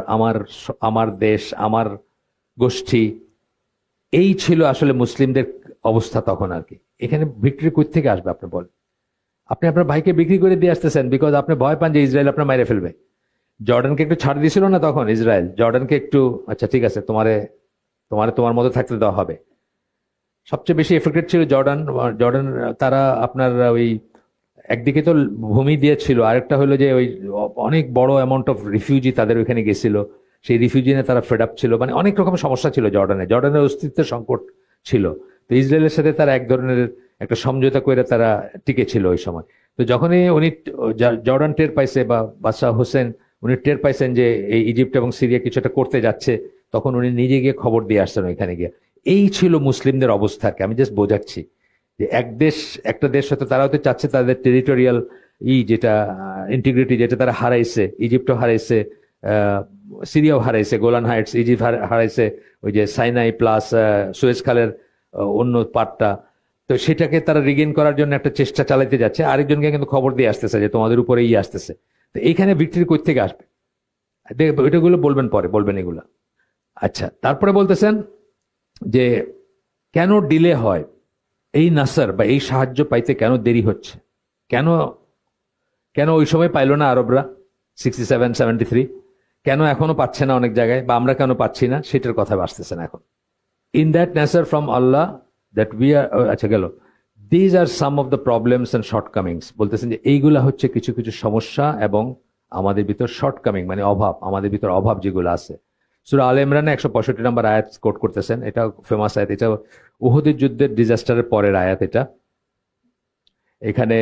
আমার দেশ, আমার গোষ্ঠী, এই ছিল আসলে মুসলিমদের অবস্থা তখন আর কি। এখানে ভিক্টরি কই থেকে আসবে আপনি বলেন? আপনি আপনার ভাইকে বিক্রি করে দিয়ে আসতেছেন বিকজ আপনি ভয় পান যে ইসরায়েল আপনার মাইরে ফেলবে। জর্ডানকে একটু ছাড় দিছিল না তখন ইসরায়েল? জর্ডানকে একটু আচ্ছা ঠিক আছে তোমার মতো থাকতে দেওয়া হবে। সবচেয়ে বেশি এফেক্টেড ছিল জর্ডান। তারা আপনার ওই একদিকে তো ভূমি দিয়েছিল, আরেকটা হলো যে ওই অনেক বড় অ্যামাউন্ট অফ রিফিউজি তাদের ওইখানে গেছিল, সেই রিফিউজি নিয়ে তারা ফেড আপ ছিল, মানে অনেক রকম সমস্যা ছিল জর্ডানের অস্তিত্বের সংকট ছিল। তো ইসরায়েলের সাথে তারা এক ধরনের একটা সমঝোতা করে তারা টিকে ছিল ওই সময়। তো যখনই উনি জর্ডান টের পাইছে বা বাদশাহ হোসেন উনি টের পাইছেন যে এই ইজিপ্ট এবং সিরিয়া কিছু একটা করতে যাচ্ছে, তখন উনি নিজে গিয়ে খবর দিয়ে আসছেন ওইখানে গিয়ে। এই ছিল মুসলিমদের অবস্থাকে আমি জাস্ট বোঝাচ্ছি যে একটা দেশ হয়তো তারা হয়তো চাচ্ছে তাদের টেরিটোরিয়াল যেটা ইন্টিগ্রিটি যেটা তারা হারাইছে, ইজিপ্টও হারাইছে, সিরিয়াও হারাইছে, গোলান হাইটস ইজিপ্ট হারাইছে, ওই যে সাইনাই প্লাস সুয়েজ খালের অন্য পার্টটা, তো সেটাকে তারা রিগেইন করার জন্য একটা চেষ্টা চালাইতে যাচ্ছে, আরেকজনকে কিন্তু খবর দিয়ে আসতেছে যে তোমাদের উপরে আসতেছে। তো এইখানে ভিক্টরি কই থেকে আসবে? এটাগুলো বলবেন এগুলা। আচ্ছা, তারপরে বলতেছেন যে কেন ডিলে হয়, এই নাসার বা এই সাহায্য পাইতে কেন দেরি হচ্ছে, কেন ওই সময় পাইল না আরবরা 67 73, কেন এখনো পাচ্ছে না অনেক জায়গায়, বা আমরা কেন পাচ্ছি না, সেটার কথা আসতেছেন এখন। ইন দ্যাট নাসার from Allah that we are, আচ্ছা গেল, these are some of the problems and shortcomings. বলতেছেন যে এইগুলা হচ্ছে কিছু কিছু সমস্যা এবং আমাদের ভিতর শর্টকামিং মানে অভাব, আমাদের ভিতর অভাব যেগুলো আছে। সূরা আলে ইমরানে 165 নম্বর আয়াত কোট করতেছেন, এটা ফেমাস আয়াত, এটা উহুদের যুদ্ধের ডিজাস্টারের পরের আয়াত। এটা এখানে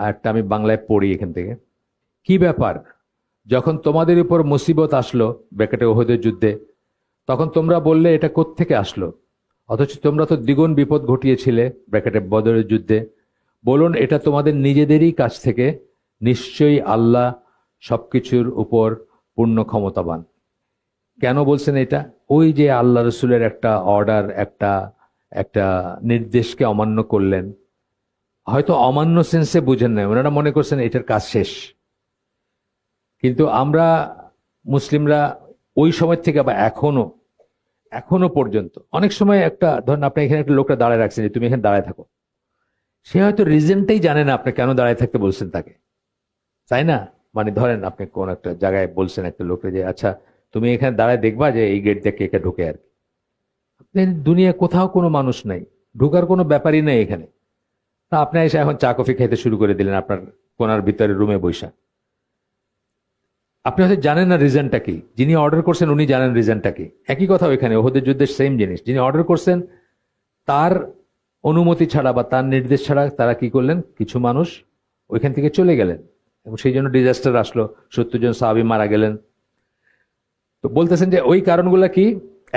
আয়াতটা আমি বাংলায় পড়ি এখান থেকে। কি ব্যাপার, যখন তোমাদের উপর মুসিবত আসলো ব্র্যাকেটে উহুদের যুদ্ধে, তখন তোমরা বললে এটা কোত্থেকে আসলো, অথচ তোমরা তো দ্বিগুণ বিপদ ঘটিয়েছিলে ব্র্যাকেটে বদরের যুদ্ধে। বলুন এটা তোমাদের নিজেদেরই কাছ থেকে, নিশ্চয়ই আল্লাহ সবকিছুর উপর পূর্ণ ক্ষমতাবান। কেন বলছেন এটা? ওই যে আল্লাহ রসুলের একটা অর্ডার, একটা নির্দেশকে অমান্য করলেন, হয়তো অমান্য সেন্সে বুঝেন নাই, ওনারা মনে করছেন এটার কাজ শেষ। কিন্তু আমরা মুসলিমরা ওই সময় থেকে বা এখনো পর্যন্ত অনেক সময় একটা ধরেন আপনি এখানে একটা লোকটা দাঁড়ায় রাখছেন যে তুমি এখানে দাঁড়ায় থাকো, সে হয়তো রিজনটাই জানে না আপনি কেন দাঁড়ায় থাকতে বলছেন তাকে, তাই না? মানে ধরেন আপনি কোন একটা জায়গায় বলছেন একটা লোককে যে আচ্ছা তুমি এখানে দাঁড়ায় দেখবা যে এই গেট দিয়ে কে কে ঢুকে আর কি। দুনিয়া কোথাও কোনো মানুষ নাই, ঢুকার কোনো ব্যাপারই নেই এখানে। তা আপনি এসে এখন চা কফি খাইতে শুরু করে দিলেন আপনার কোনার ভিতরে রুমে বৈশা। আপনি হয়তো জানেন না রিজনটা কি, যিনি অর্ডার করছেন উনি জানেন রিজনটা কি। একই কথা ওইখানে ওহদের যুদ্ধের সেম জিনিস, যিনি অর্ডার করছেন তার অনুমতি ছাড়া বা তার নির্দেশ ছাড়া তারা কি করলেন, কিছু মানুষ ওইখান থেকে চলে গেলেন এবং সেই জন্য ডিজাস্টার আসলো, 70 জন সাহাবী মারা গেলেন। তো বলতেছেন যে ওই কারণগুলো কি,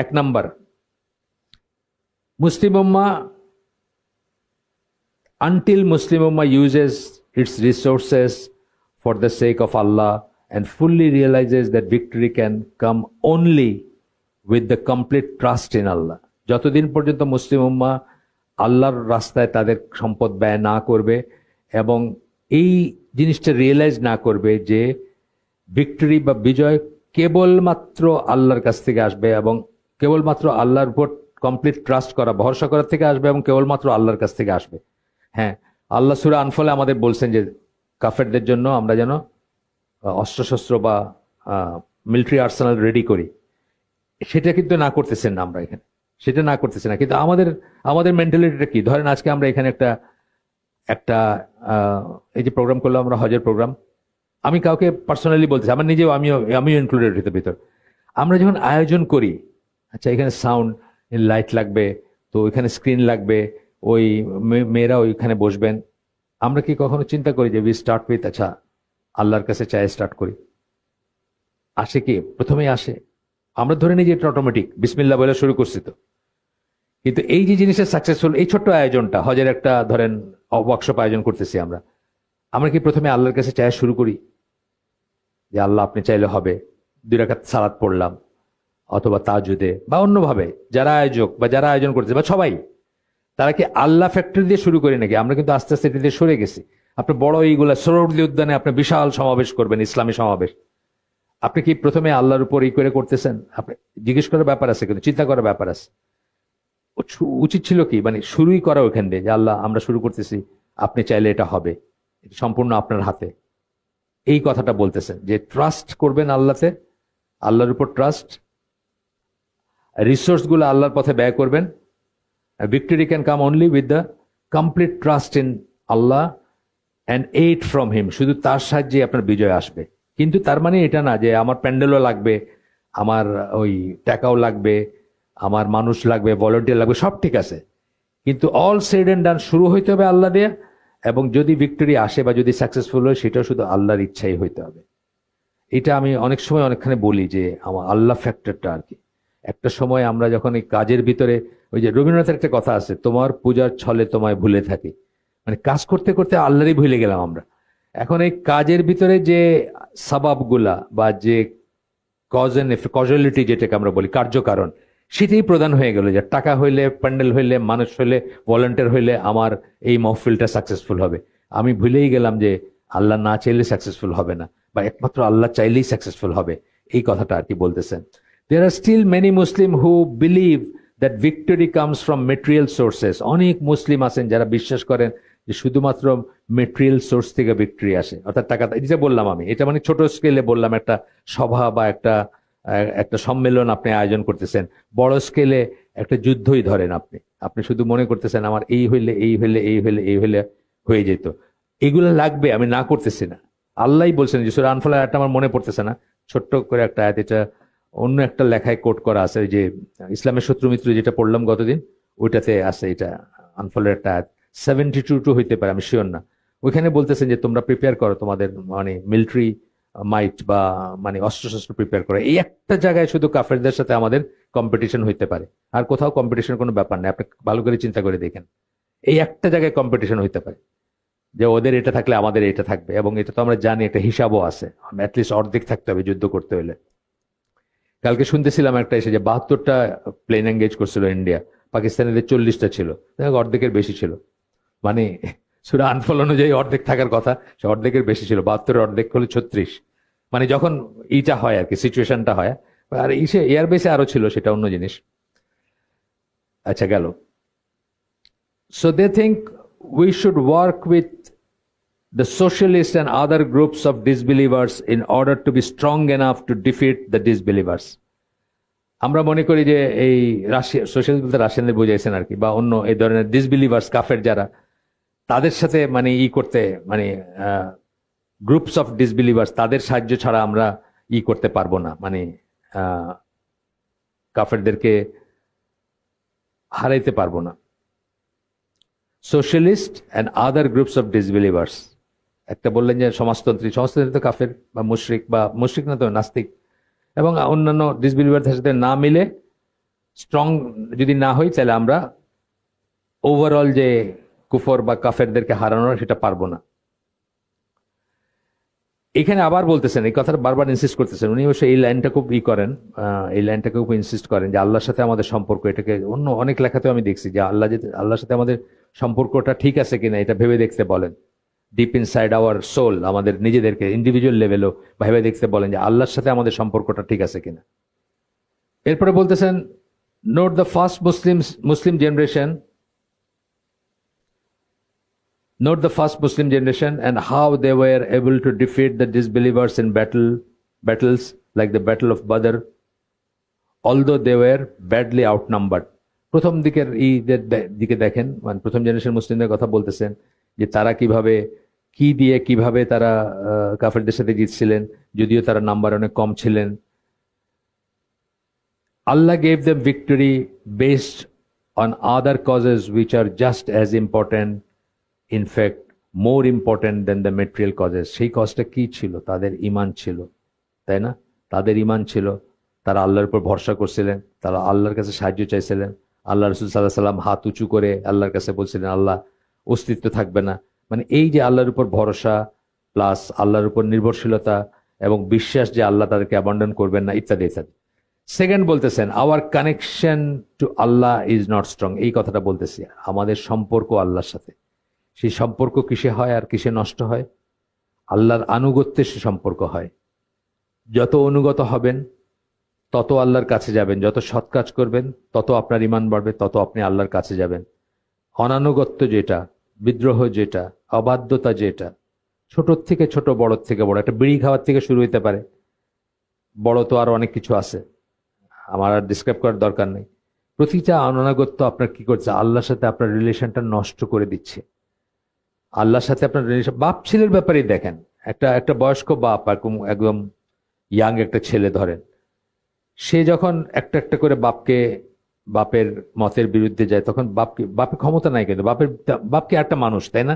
এক number, Muslim Ummah, until Muslim Ummah uses its resources for the sake of Allah and fully realizes that victory can come only with the complete trust in Allah. যতদিন পর্যন্ত মুসলিম উম্মাহ আল্লাহর রাস্তায় তাদের সম্পদ ব্যয় না করবে এবং এই জিনিসটা রিয়েলাইজ না করবে যে ভিক্টরি বা বিজয় কেবলমাত্র আল্লাহর কাছ থেকে আসবে এবং কেবলমাত্র আল্লাহর উপর কমপ্লিট ট্রাস্ট করা, ভরসা করার থেকে আসবে এবং কেবলমাত্র আল্লাহর কাছ থেকে আসবে। হ্যাঁ, আল্লাহ সূরা আনফালে আমাদের বলছেন যে কাফেরদের জন্য আমরা যেন অস্ত্রশস্ত্র বা মিলিটারি আর্সেনাল রেডি করি, সেটা কিন্তু না করতেছেন না আমরা এখানে, সেটা না করতেছি না। কিন্তু আমাদের আমাদের মেন্টালিটিটা কি, ধরেন আজকে আমরা এখানে একটা একটা এই যে প্রোগ্রাম করলাম আমরা, হজের প্রোগ্রাম, আমি কাউকে পার্সোনালি বলতেছি, আমার নিজেও আমিও ইনক্লুডেড হতে ভিতর। আমরা যখন আয়োজন করি, আচ্ছা এখানে সাউন্ড লাইট লাগবে, তো ওইখানে স্ক্রিন লাগবে, ওই মেয়েরা ওইখানে বসবেন, আমরা কি কখনো চিন্তা করি যে উই স্টার্ট উইথ, আচ্ছা আল্লাহর কাছে চাই স্টার্ট করি? আসে কি প্রথমেই আসে? আমরা ধরে নিই যে এটা অটোমেটিক, বিসমিল্লাহ বলে শুরু করছি তো। কিন্তু এই যে জিনিসের সাকসেসফুল এই ছোট্ট আয়োজনটা, হজের একটা ধরেন ওয়ার্কশপ আয়োজন করতেছি আমরা, আমরা কি প্রথমে আল্লাহর কাছে চাই শুরু করি যে আল্লাহ আপনি চাইলে হবে? 2 রাকাত সালাত পড়লাম অথবা তাহাজ্জুদে বা অন্যভাবে যারা আয়োজক বা যারা আয়োজন করতেছে বা সবাই, তারা কি আল্লাহ ফ্যাক্টরি দিয়ে শুরু করি নাকি? আমরা কিন্তু আস্তে আস্তে এটা দিয়ে সরে গেছি। আপনি বড় এইগুলা সোহরাওয়ার্দী উদ্যানে আপনি বিশাল সমাবেশ করবেন, ইসলামী সমাবেশ, আপনি কি প্রথমে আল্লাহর উপর ই করে করতেছেন? আপনি জিজ্ঞেস করার ব্যাপার আছে, কিন্তু চিন্তা করার ব্যাপার আছে। উচিত ছিল কি, মানে শুরুই করা ওইখান দিয়ে যে আল্লাহ আমরা শুরু করতেছি, আপনি চাইলে এটা হবে, এটা সম্পূর্ণ আপনার হাতে। এই কথাটা বলতেছেন যে ট্রাস্ট করবেন আল্লাহতে, আল্লাহর উপর ট্রাস্ট, রিসোর্স গুলো আল্লাহর পথে ব্যয় করবেন। Victory can come only with the complete trust in Allah and aid from him, শুধু তার সাহায্যে আপনার বিজয় আসবে। কিন্তু তার মানে এটা না যে আমার প্যান্ডেলও লাগবে, আমার ওই টাকাও লাগবে, আমার মানুষ লাগবে, ভলেন্টিয়ার লাগবে, সব ঠিক আছে, কিন্তু অল সেড এন্ড ডান শুরু হইতে হবে আল্লাহ দিয়ে, এবং যদি ভিক্টরি আসে বা যদি সাকসেসফুল হয় সেটাও শুধু আল্লাহর ইচ্ছাই হইতে হবে। এটা আমি অনেক সময় অনেকখানে বলি যে আমার আল্লাহ ফ্যাক্টরটা আর কি। একটা সময় আমরা যখন এই কাজের ভিতরে, ওই যে রবীন্দ্রনাথের একটা কথা আছে, তোমার পূজার ছলে তোমায় ভুলে থাকি, মানে কাজ করতে করতে আল্লাহরই ভুলে গেলাম আমরা। এখন এই কাজের ভিতরে যে সাবাবগুলা বা যে কজুয়ালিটি যেটাকে আমরা বলি, কার্যকারণ, সেটাই প্রধান হয়ে গেল যে টাকা হইলে, প্যান্ডেল হইলে, মানুষ হইলে, ভলেন্টিয়ার হইলে আমার এই মহফিলটা সাকসেসফুল হবে। আমি ভুলেই গেলাম যে আল্লাহ না চাইলে সাকসেসফুল হবে না, বা একমাত্র আল্লাহ চাইলেই সাকসেসফুল হবে, এই কথাটা আর কি বলতেছেন। There are still many Muslim who believe that victory comes from material sources. অনেক মুসলিম আছেন যারা বিশ্বাস করেন যে শুধুমাত্র মেটেরিয়াল সোর্স থেকে ভিক্টরি আসে, অর্থাৎ টাকা। এটা বললাম আমি, এটা মানে ছোট স্কেলে বললাম, একটা সভা বা একটা সম্মেলন আপনি আয়োজন করতেছেন, বড় স্কেলে একটা যুদ্ধই ধরেন আপনি, আপনি শুধু মনে করতেছেন আমার এই হইলে এই হইলে এই হইলে এই হইলে হয়ে যেত, এগুলো লাগবে, আমি না করতেছি না। আল্লাহই বলছেন যে সূরা আনফালের আয়াতটা আমার মনে পড়তেছে না, ছোট্ট করে একটা আয়াত, এটা অন্য একটা লেখায় কোট করা আছে, ওই যে ইসলামের শত্রু মিত্র যেটা পড়লাম গতদিন, ওইটাতে আছে, এটা আনফলের একটা 72 হইতে পারে, আমি শিওর না। ওইখানে বলতেছেন যে তোমরা প্রিপেয়ার করো তোমাদের মানে মিলিটারি মাইট বা মানে অস্ত্রশস্ত্র প্রিপেয়ার করো। এই একটা জায়গায় শুধু কাফেরদের সাথে আমাদের কম্পিটিশন হইতে পারে, আর কোথাও কম্পিটিশনের কোনো ব্যাপার নেই। আপনি ভালো করে চিন্তা করে দেখেন, এই একটা জায়গায় কম্পিটিশন হইতে পারে যে ওদের এটা থাকলে আমাদের এটা থাকবে, এবং এটা তো আমরা জানি একটা হিসাবও আছে, অ্যাটলিস্ট অর্ধেক থাকতে হবে যুদ্ধ করতে হলে। কালকে শুনতেছিলাম একটা এসে যে 72টা প্লেন এঙ্গেজ করছিল ইন্ডিয়া, পাকিস্তানের 40টা ছিল, অর্ধেকের বেশি ছিল। মানে সূরা আনফল অনুযায়ী অর্ধেক থাকার কথা, সে অর্ধেকের বেশি ছিল, 72 অর্ধেক হলো 36। মানে যখন ইটা হয় আর কি, সিচুয়েশনটা হয়। আর এয়ারবেসে আরো ছিল, সেটা অন্য জিনিস। আচ্ছা গেল। So they think we should work with the socialists and other groups of disbelievers in order to be strong enough to defeat the disbelievers. আমরা মনে করি যে এই রাশিয়া, সোশ্যালিস্ট বলতে রাশিয়ানদের বুঝাইছেন আর কি, বা অন্য এই ধরনের ডিসবিলিভার্স, কাফের যারা, তাদের সাথে মানে করতে, মানে গ্রুপস অফ ডিসবিলিভার্স, তাদের সাহায্য ছাড়া আমরা করতে পারবো না, মানে কাফেরদেরকে হারাইতে পারবো না। Socialist and other groups of disbelievers, একটা বললেন যে সমাজতন্ত্রী তো কাফের বা মুশরিক না তো নাস্তিক, এবং অন্যান্য ডিসবিলিভারদের সাথে না মিলে স্ট্রং যদি না হই, তাহলে আমরা ওভারঅল যে কুফর বা কাফেরদেরকে হারানো সেটা পারবো না। এখানে আবার বলতেছেন, এই কথাটা বারবার ইনসিস্ট করতেছেন উনি, অবশ্যই এই লাইনটা খুব এই লাইনটাকে খুব ইনসিস্ট করেন যে আল্লাহর সাথে আমাদের সম্পর্ক, এটাকে অন্য অনেক লেখাতেও আমি দেখছি যে আল্লাহর সাথে আমাদের সম্পর্কটা ঠিক আছে কিনা এটা ভেবে দেখতে বলেন। ডিপ ইনসাইড আওয়ার সোল, আমাদের নিজেদেরকে ইন্ডিভিজুয়াল লেভেলও ভেবে দেখতে বলেন যে আল্লাহর সাথে আমাদের সম্পর্কটা ঠিক আছে কিনা। এরপরে বলতেছেন, note the first Muslim generation Note the first Muslim generation and how they were able to defeat the disbelievers in battles like the Battle of Badr, although they were badly outnumbered. প্রথম দিকের দিকে দেখেন, মানে প্রথম জেনারেশন মুসলিমদের কথা বলতেছেন যে তারা কিভাবে তারা কাফেরদের সাথে জিতছিলেন, যদিও তারা নাম্বার অনেক কম ছিলেন। Allah gave them victory based on other causes which are just as important, in fact more important than the material causes. সেই কজটা কি ছিল? তাদের ঈমান ছিল, তাই না? তাদের ঈমান ছিল, তারা আল্লাহর উপর ভরসা করছিলেন, তারা আল্লাহর কাছে সাহায্য চাইছিলেন। আল্লাহ রাসূল সাল্লাল্লাহু আলাইহি সাল্লাম হাত উঁচু করে আল্লাহর কাছে বলছিলেন আল্লাহ অস্তিত্ব থাকবে না, মানে এই যে আল্লাহর উপর ভরসা প্লাস আল্লাহর উপর নির্ভরশীলতা এবং বিশ্বাস যে আল্লাহ তাদেরকে অ্যাবান্ডন করবেন না, ইত্যাদি ইত্যাদি। সেকেন্ড বলতেছেন, our connection to Allah is not strong. এই কথাটা বলতেছি, আমাদের সম্পর্ক আল্লাহর সাথে, সেই সম্পর্ক কিসে হয় আর কিসে নষ্ট হয়? আল্লাহর আনুগত্যে সে সম্পর্ক হয়। যত অনুগত হবেন তত আল্লাহর কাছে যাবেন, যত সৎ কাজ করবেন তত আপনার ঈমান বাড়বে, তত আপনি আল্লাহর কাছে যাবেন। অনানুগত্য যেটা, বিদ্রোহ যেটা, অবাধ্যতা যেটা, ছোটর থেকে ছোট, বড়র থেকে বড়, একটা বিড়ি খাওয়ার থেকে শুরু হইতে পারে, বড় তো আরো অনেক কিছু আছে, আমার আর ডিসক্রাইব করার দরকার নেই। প্রতিটা অনানুগত্য আপনার কি করছে? আল্লাহর সাথে আপনার রিলেশনটা নষ্ট করে দিচ্ছে। আল্লাহর সাথে আপনার রিলেশন, বাপ ছেলের ব্যাপারেই দেখেন, একটা বয়স্ক বাপ একদম ইয়াং একটা ছেলে ধরেন, সে যখন একটা করে বাপের মতের বিরুদ্ধে যায়, তখন বাপের ক্ষমতা নাই, কিন্তু বাপকে একটা মানুষ, তাই না?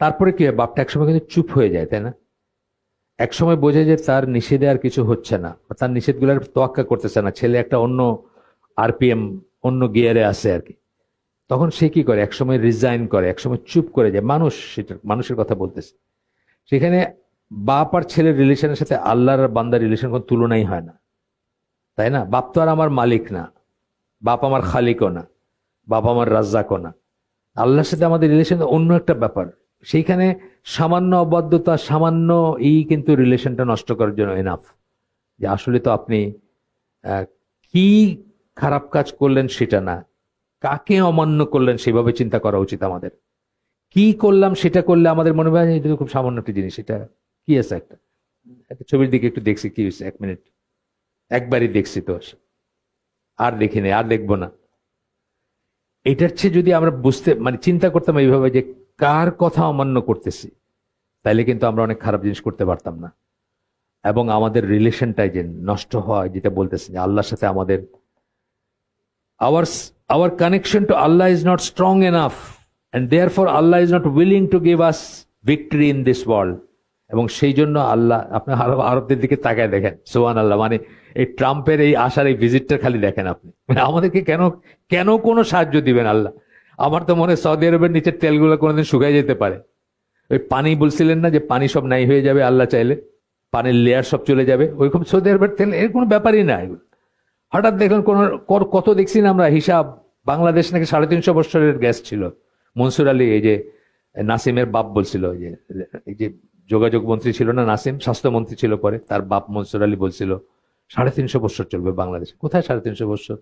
তারপরে কি হয়? বাপটা একসময় কিন্তু চুপ হয়ে যায়, তাই না? একসময় বোঝে যে তার নিষেধে আর কিছু হচ্ছে না, তার নিষেধগুলোর তোয়াক্কা করতেছে না, ছেলে একটা অন্য আরপিএম, অন্য গিয়ারে আছে আর কি। তখন সে কি করে? একসময় রিজাইন করে, একসময় চুপ করে যায়। মানুষের কথা বলতেছে। সেখানে বাপ আর ছেলের রিলেশনের সাথে আল্লাহর আর বান্দার রিলেশন কোনো তুলনাই হয় না, তাই না? বাপ তো আর আমার মালিক না, বাপ আমার খালিকও না, বাপ আমার রাজ্জাকও না। আল্লাহর সাথে আমাদের রিলেশন অন্য একটা ব্যাপার। সেইখানে সামান্য অবাধ্যতা, সামান্য কিন্তু রিলেশনটা নষ্ট করার জন্য এনাফ। যে আসলে তো আপনি কি খারাপ কাজ করলেন সেটা না, কাকে অমান্য করলেন সেভাবে চিন্তা করা উচিত আমাদের। কি করলাম সেটা করলে আমাদের মনে হয় এটা তো খুব সামান্য একটা জিনিস, এটা কি আছে, একটা ছবির দিকে একটু দেখছি, কি হয়েছে, 1 মিনিট, একবারই দেখছি তো, আর দেখিনি, আর দেখবো না। এটার চেয়ে যদি আমরা চিন্তা করতাম এইভাবে যে কার কথা অমান্য করতেছি, তাইলে কিন্তু আমরা অনেক খারাপ জিনিস করতে পারতাম না। এবং আমাদের রিলেশনটাই যে নষ্ট হয়, যেটা বলতেছি যে আল্লাহর সাথে আমাদের our connection to Allah is not strong enough, and therefore Allah is not willing to give us victory in this world. এবং সেই জন্য আল্লাহ, আপনি আরবদের দিকে তাকায় দেখেন, সুবহানাল্লাহ, মানে এই ট্রাম্পের এই আসার এই ভিজিটটা খালি দেখেন আপনি, মানে আমাদেরকে কেন কোনো সাহায্য দিবেন আল্লাহ? আমার তো মনে হয় সৌদি আরবের নিচের তেলগুলো কোনোদিন শুকায় যেতে পারে। ওই পানি বলছিলেন না যে পানি সব নাই হয়ে যাবে আল্লাহ চাইলে, পানির লেয়ার সব চলে যাবে, ওইরকম সৌদি আরবের তেল, এর কোনো ব্যাপারই না। হঠাৎ দেখলেন কত দেখছি না আমরা হিসাব, বাংলাদেশ নাকি 350 বছরের গ্যাস ছিল। মনসুর আলী, এই যে নাসিমের বাপ বলছিল, এই যে যোগাযোগ মন্ত্রী ছিল না নাসিম, স্বাস্থ্যমন্ত্রী ছিল পরে, তার বাপ মনসুর আলী বলছিল 350 বছর চলবে বাংলাদেশ। কোথায় 350 বছর?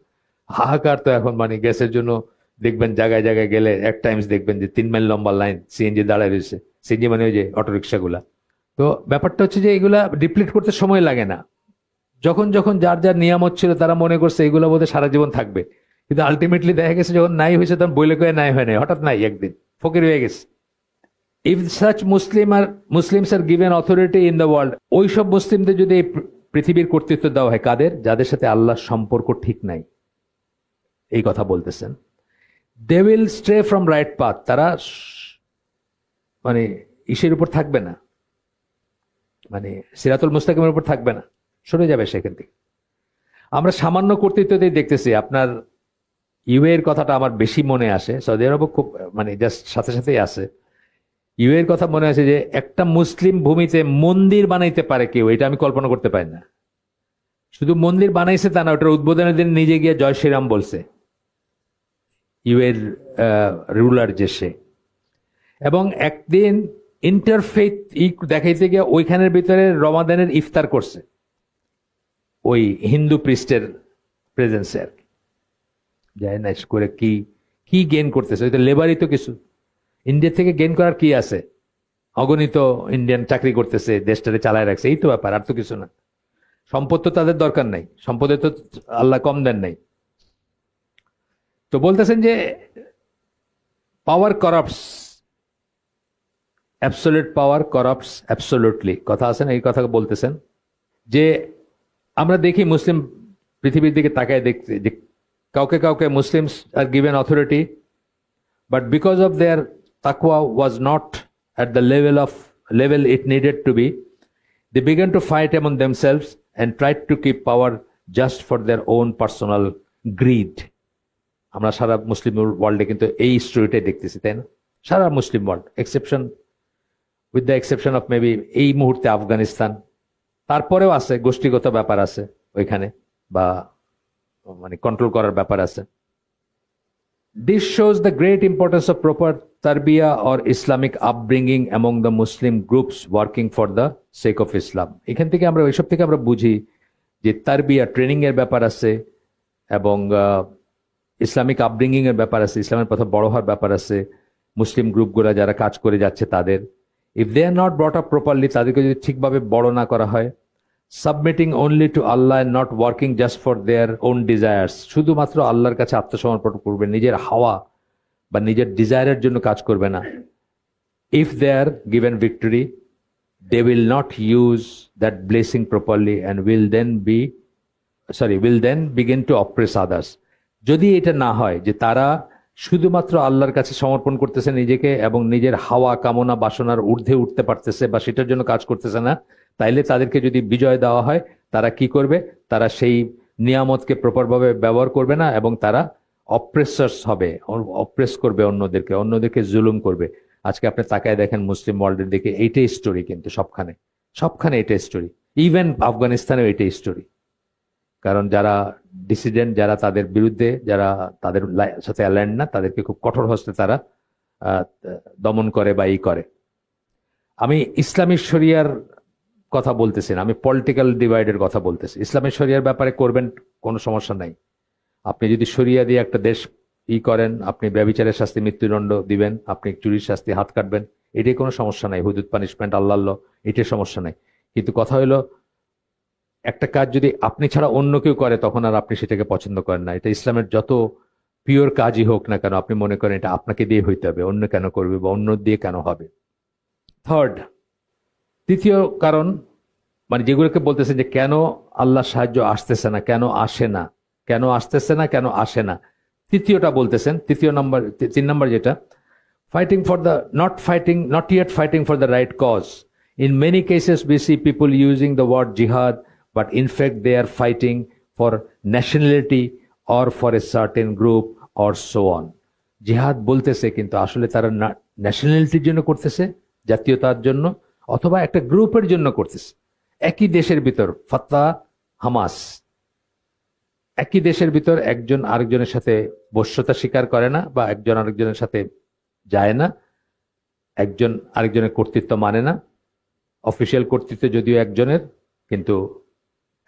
হাহাকার তো এখন, মানে গ্যাসের জন্য দেখবেন জায়গায় জায়গায় গেলে এক টাইমস দেখবেন যে 3 মাইল লম্বা লাইন, সিএনজি দাঁড়ায় রয়েছে। সিএনজি মানে ওই যে অটোরিক্সাগুলা। তো ব্যাপারটা হচ্ছে যে এগুলা ডিপ্লিট করতে সময় লাগে না। যখন যার নিয়ামত ছিল তারা মনে করছে এগুলো বোধহয় সারা জীবন থাকবে, কিন্তু আলটিমেটলি দেখা গেছে যখন নাই হয়েছে তখন বইলে কয়ে নাই হয় নাই, হঠাৎ নাই, একদিন ফকির হয়ে গেছে। If such Muslims are given authority in the world, ওইসব মুসলিমদের যদি পৃথিবীর কর্তৃত্ব দেওয়া হয় কাদের? যাদের সাথে আল্লাহর সম্পর্ক ঠিক নাই, এই কথা বলতেছেন। They will stray from right path, তারা মানে ইসের উপর থাকবে না, মানে সিরাতুল মুস্তাকিমের উপর থাকবে না, সরে যাবে সেখান থেকে। আমরা সামান্য কর্তৃত্বতেই দেখতেছি। আপনার ইউএ এর কথাটা আমার বেশি মনে আসে, সৌদি আরবও খুব মানে জাস্ট সাথে সাথেই আছে। ইউএ এর কথা মনে আছে যে একটা মুসলিম ভূমিতে মন্দির বানাইতে পারে কেউ, এটা আমি কল্পনা করতে পারি না। শুধু মন্দির বানাইছে তা না, ওটার উদ্বোধনের দিন নিজে গিয়ে জয় শ্রীরাম বলছে ইউএর রুলার যে সে। এবং একদিন ইন্টারফেথ দেখাইতে গিয়ে ওইখানের ভিতরে রমাদানের ইফতার করছে ওই হিন্দু প্রিস্টের প্রেজেন্সে আর কি। যায় না করে কি কি গেন করতেছে, ওই তো লেবারই তো কিছু। ইন্ডিয়া থেকে গেন করার কি আছে? অগণিত ইন্ডিয়ান চাকরি করতেছে, দেশটারে চালায় রাখছে, এই তো ব্যাপার, আর তো কিছু না। সম্পদ তো তাদের দরকার নাই, সম্পদে তো আল্লাহ কম দেন নাই। তো বলতেছেন যে পাওয়ার করাপ্টস, অ্যাবসোলিউট পাওয়ার করাপ্টস অ্যাবসোলিউটলি, কথা আছে না, এই কথা বলতেছেন। যে আমরা দেখি মুসলিম পৃথিবীর দিকে তাকায় দেখতে যে কাউকে কাউকে Muslims are given authority, but because of their তাকওয়া was not at the level it needed to be, they began to fight among themselves and tried to keep power just for their own personal greed. আমরা সারা মুসলিম ওয়ার্ল্ডে কিন্তু এই স্টোরিটাই দেখতেছি, তাই না? সারা Muslim world, exception with the exception of maybe এই মুহূর্তে আফগানিস্তান, তারপরেও আছে গোষ্ঠীগত ব্যাপার আছে ওইখানে, বা মানে কন্ট্রোল করার ব্যাপার আছে। This shows the great importance of proper tarbiyah or Islamic upbringing among the Muslim groups working for the sake of Islam. এখান থেকে আমরা এইসব থেকে আমরা বুঝি যে তারবিয়া ট্রেনিং এর ব্যাপার আছে, এবং ইসলামিক আপব্রিঙ্গিং এর ব্যাপার আছে, ইসলামের পথে বড় হওয়ার ব্যাপার আছে। মুসলিম গ্রুপগুলো যারা কাজ করে যাচ্ছে তাদের, if they are not brought up properly, তাদেরকে যদি ঠিকভাবে বড় না করা হয়, submitting only to Allah and not working just for their own desires, শুধুমাত্র আল্লাহর কাছে আত্মসমর্পণ করবে, নিজের হাওয়া বা নিজের ডিজায়ারের জন্য কাজ করবে না। If they are given victory, they will not use that blessing properly and will then begin to oppress others. যদি এটা না হয় যে তারা শুধুমাত্র আল্লাহর কাছে সমর্পণ করতেছে নিজেকে এবং নিজের হাওয়া কামনা বাসনার ঊর্ধ্বে উঠতে পারতেছে বা সেটার জন্য কাজ করতেছে না, তাইলে তাদেরকে যদি বিজয় দেওয়া হয়, তারা কি করবে? তারা সেই নিয়ামতকে প্রপারভাবে ব্যবহার করবে না এবং তারা অপ্রেসার্স হবে, অপ্রেস করবে অন্যদেরকে জুলুম করবে। আজকে আপনি তাকায় দেখেন মুসলিম ওয়ার্ল্ডের দিকে, এইটাই স্টোরি, কিন্তু সবখানে এটাই স্টোরি। ইভেন আফগানিস্তানেও এটাই স্টোরি। কারণ যারা ডিসিডেন্ট, যারা তাদের বিরুদ্ধে, যারা তাদের সাথে অ্যালাইন্ড না, তাদেরকে খুব কঠোর হস্তে তারা দমন করে বা করে। আমি ইসলামিক শরিয়ার কথা বলতেছি না, আমি পলিটিক্যাল ডিভাইডের কথা বলতেছি। ইসলামিক শরিয়ার ব্যাপারে করবেন, কোনো সমস্যা নাই। আপনি যদি শরিয়া দিয়ে একটা দেশ করেন, আপনি ব্যভিচারের শাস্তি মৃত্যুদণ্ড দিবেন, আপনি চুরির শাস্তি হাত কাটবেন, এটাই কোনো সমস্যা নাই। হুদুদ পানিশমেন্ট আল্লাহ, এটাই সমস্যা নাই। কিন্তু কথা হলো, একটা কাজ যদি আপনি ছাড়া অন্য কেউ করে, তখন আর আপনি সেটাকে পছন্দ করেন না। এটা ইসলামের যত পিওর কাজই হোক না কেন, আপনি মনে করেন এটা আপনাকে দিয়ে হইতে হবে, অন্য কেন করবে বা অন্য দিয়ে কেন হবে। তৃতীয় কারণ, মানে যেগুলোকে বলতেছেন যে কেন আল্লাহ সাহায্য আসতেছে না, কেন আসে না, কেন আসতেছে না, কেন আসে না, তৃতীয়টা বলতেছেন। 3 নম্বর যেটা, not yet fighting for the right cause. In many cases we see people using the word jihad, but in fact they are fighting for nationality or for a certain group or so on. জিহাদ বলতেছে কিন্তু আসলে তারা ন্যাশনালিটির জন্য করতেছে, জাতীয়তার জন্য, অথবা একটা গ্রুপের জন্য করতেছে। একই দেশের ভিতর ফাত্তাহ হামাস, একই দেশের ভিতর একজন আরেকজনের সাথে বশ্যতা স্বীকার করে না, বা একজন আরেকজনের সাথে যায় না, একজন আরেকজনের কর্তৃত্ব মানে না। অফিসিয়াল কর্তৃত্ব যদিও একজনের, কিন্তু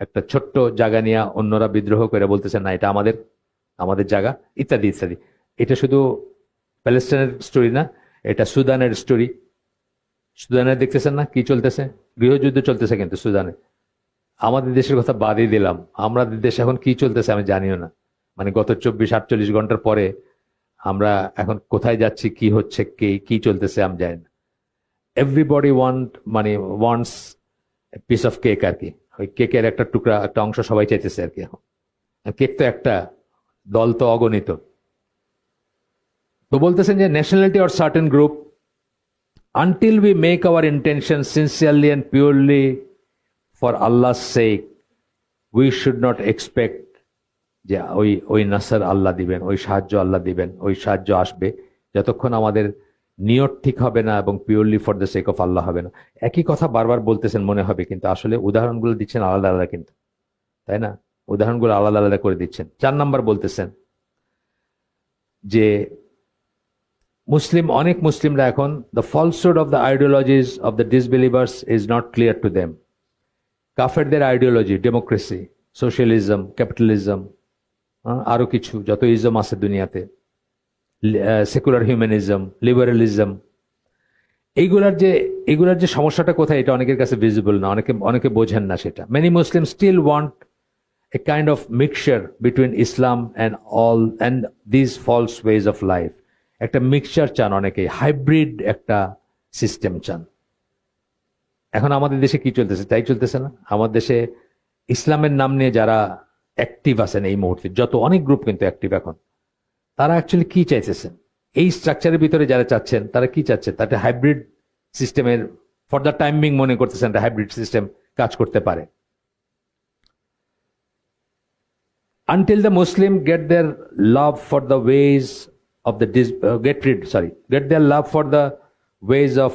একটা ছোট্ট জায়গা নিয়ে অন্যরা বিদ্রোহ করে বলতেছে না এটা আমাদের জায়গা, ইত্যাদি ইত্যাদি। এটা শুধু প্যালেস্টাইনের স্টোরি না, এটা সুদানের স্টোরি। সুদানে দেখতেছেন না কি চলতেছে? গৃহযুদ্ধ চলতেছে কিন্তু সুদানে। আমাদের দেশের কথা বাদই দিলাম, আমাদের দেশে এখন কি চলতেছে আমি জানিও না। মানে গত 24-48 ঘন্টার পরে আমরা এখন কোথায় যাচ্ছি, কি হচ্ছে, কি চলতেছে আমি জানি না। Everybody wants piece of cake আর কি। ওই কেকের একটা টুকরা, একটা অংশ সবাই চাইতেছে আর কি এখন। কেক তো একটা, দল তো অগণিত। তো বলতেছেন যে nationality or certain group, until we make our intention sincerely and purely for Allah's sake, we should not expect যে ওই ওই নাসার আল্লাহ দিবেন, ওই সাহায্য আল্লাহ দিবেন, ওই সাহায্য আসবে, যতক্ষণ আমাদের নিয়ত ঠিক হবে না এবং purely for the sake of Allah হবে না। একই কথা বারবার বলতেছেন মনে হবে, কিন্তু আসলে উদাহরণগুলো দিচ্ছেন আলাদা আলাদা, কিন্তু তাই না, উদাহরণগুলো আলাদা আলাদা করে দিচ্ছেন। 4 নাম্বার বলতেছেন যে অনেক মুসলিমরা এখন, the falsehood of the ideologies of the disbelievers is not clear to them. কাফেরদের আইডিওলজি, ডেমোক্রেসি, সোশ্যালিজম, ক্যাপিটালিজম, আরো কিছু যত ইজম আছে দুনিয়াতে, সেকুলার হিউম্যানিজম, লিবারালিজম, এইগুলার যে সমস্যাটা কোথায়, এটা অনেকের কাছে ভিজিবল না, অনেকে বোঝেন না সেটা। Many Muslim still want a kind of mixture between Islam and this false ways of life. একটা মিক্সচার চান অনেকে, হাইব্রিড একটা সিস্টেম চান। এখন আমাদের দেশে কি চলতেছে, তাই চলতেছে না? আমাদের দেশে ইসলামের নাম নিয়ে যারা অ্যাক্টিভ আছেন এই মুহূর্তে, যত অনেক গ্রুপ কিন্তু অ্যাক্টিভ এখন, তারা অ্যাকচুয়ালি কি চাইতেছেন? এই স্ট্রাকচারের ভিতরে যারা চাচ্ছেন, তারা কি চাচ্ছে? তাতে হাইব্রিড সিস্টেমের, ফর দ্য টাইমিং মনে করতেছেন একটা হাইব্রিড সিস্টেম কাজ করতে পারে। Until the Muslim get their love for the ways of the get their love for the ways of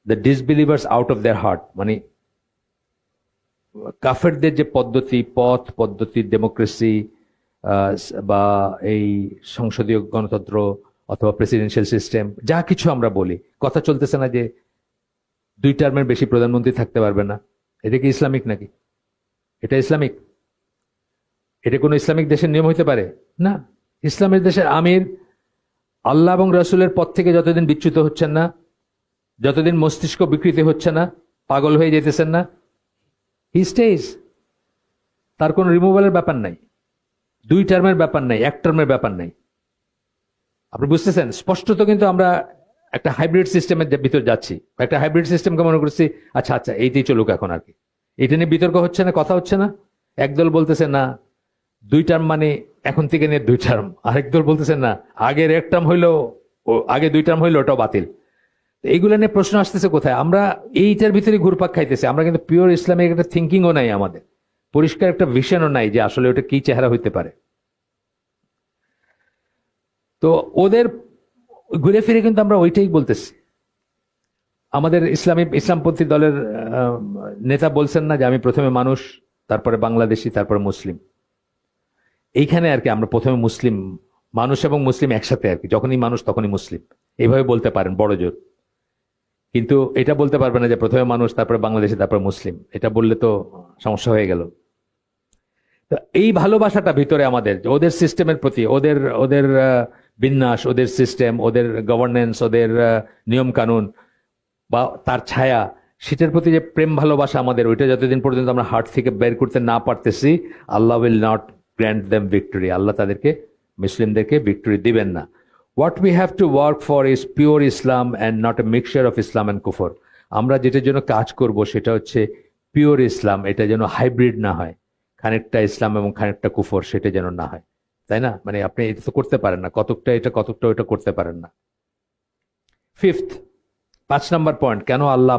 the disbelievers out of their heart, মানে কাফেরদের যে পদ্ধতি, ডেমোক্রেসি বা এই সংসদীয় গণতন্ত্র অথবা প্রেসিডেন্সিয়াল সিস্টেম, যা কিছু আমরা বলি, কথা চলতেছে না যে 2 টার্মের বেশি প্রধানমন্ত্রী থাকতে পারবে না। এটা কি ইসলামিক নাকি? এটা ইসলামিক? এটা কোনো ইসলামিক দেশের নিয়ম হইতে পারে না। ইসলামের দেশের আমির আল্লাহ এবং রাসূলের পথ থেকে যতদিন বিচ্যুত হচ্ছেন না, যতদিন মস্তিষ্ক বিকৃতি হচ্ছে না, পাগল হয়ে যেতেছেন না, হি স্টেজ। তার কোনো রিমুভালের ব্যাপার নাই, 2 টার্মের ব্যাপার নাই, 1 টার্মের ব্যাপার নাই। আপনি বুঝতেছেন? স্পষ্টত কিন্তু আমরা একটা হাইব্রিড সিস্টেমের ভিতর যাচ্ছি। একটা হাইব্রিড সিস্টেমকে মনে করছি আচ্ছা এইটাই চলুক এখন আর কি। এটা নিয়ে বিতর্ক হচ্ছে না, কথা হচ্ছে না। একদল বলতেছে না 2 টার্ম মানে এখন থেকে নিয়ে 2 টার্ম, আরেক দল বলতেছে না আগের 1 টার্ম হইলো, আগে 2 টার্ম হইলো ওটাও বাতিল। এইগুলো নিয়ে প্রশ্ন আসতেছে কোথায়? আমরা এইটার ভিতরে ঘুরপাক খাইতেছি। আমরা কিন্তু পিওর ইসলামিক একটা থিঙ্কিংও নাই, আমাদের পরিষ্কার একটা ভিশনও নাই যে আসলে ওটা কি চেহারা হইতে পারে। তো ওদের ঘুরে ফিরে কিন্তু আমরা ওইটাই বলতেছি। আমাদের ইসলামপন্থী দলের নেতা বলছেন না যে আমি প্রথমে মানুষ, তারপরে বাংলাদেশি, তারপরে মুসলিম। এইখানে আর কি আমরা প্রথমে মুসলিম, মানুষ এবং মুসলিম একসাথে আর কি, যখনই মানুষ তখনই মুসলিম, এইভাবে বলতে পারেন বড় জোর। কিন্তু এটা বলতে পারবে না যে প্রথমে মানুষ, তারপরে বাংলাদেশি, তারপরে মুসলিম। এটা বললে তো সমস্যা হয়ে গেল। তো এই ভালোবাসাটা ভিতরে আমাদের, ওদের সিস্টেমের প্রতি, ওদের বিন্যাস, ওদের সিস্টেম, ওদের গভর্নেন্স, ওদের নিয়ম কানুন বা তার ছায়া, সেটার প্রতি যে প্রেম ভালোবাসা আমাদের, ওইটা যতদিন পর্যন্ত আমরা হার্ট থেকে বের করতে না পারতেছি, Allah will not grant them victory. আল্লাহ তাদেরকে, মুসলিমদেরকে ভিক্টরি দিবেন না। What we have to work for is pure Islam and not a mixture of Islam and কুফর। আমরা যেটার জন্য কাজ করব সেটা হচ্ছে পিওর ইসলাম, এটা যেন হাইব্রিড না হয়, খানিকটা ইসলাম এবং খানিকটা কুফর সেটা যেন না হয়, তাই না? মানে আপনি এটা তো করতে পারেন না, কতকটা এটা কতকটা ওটা করতে পারেন না। 5 নাম্বার পয়েন্ট, কেন আল্লাহ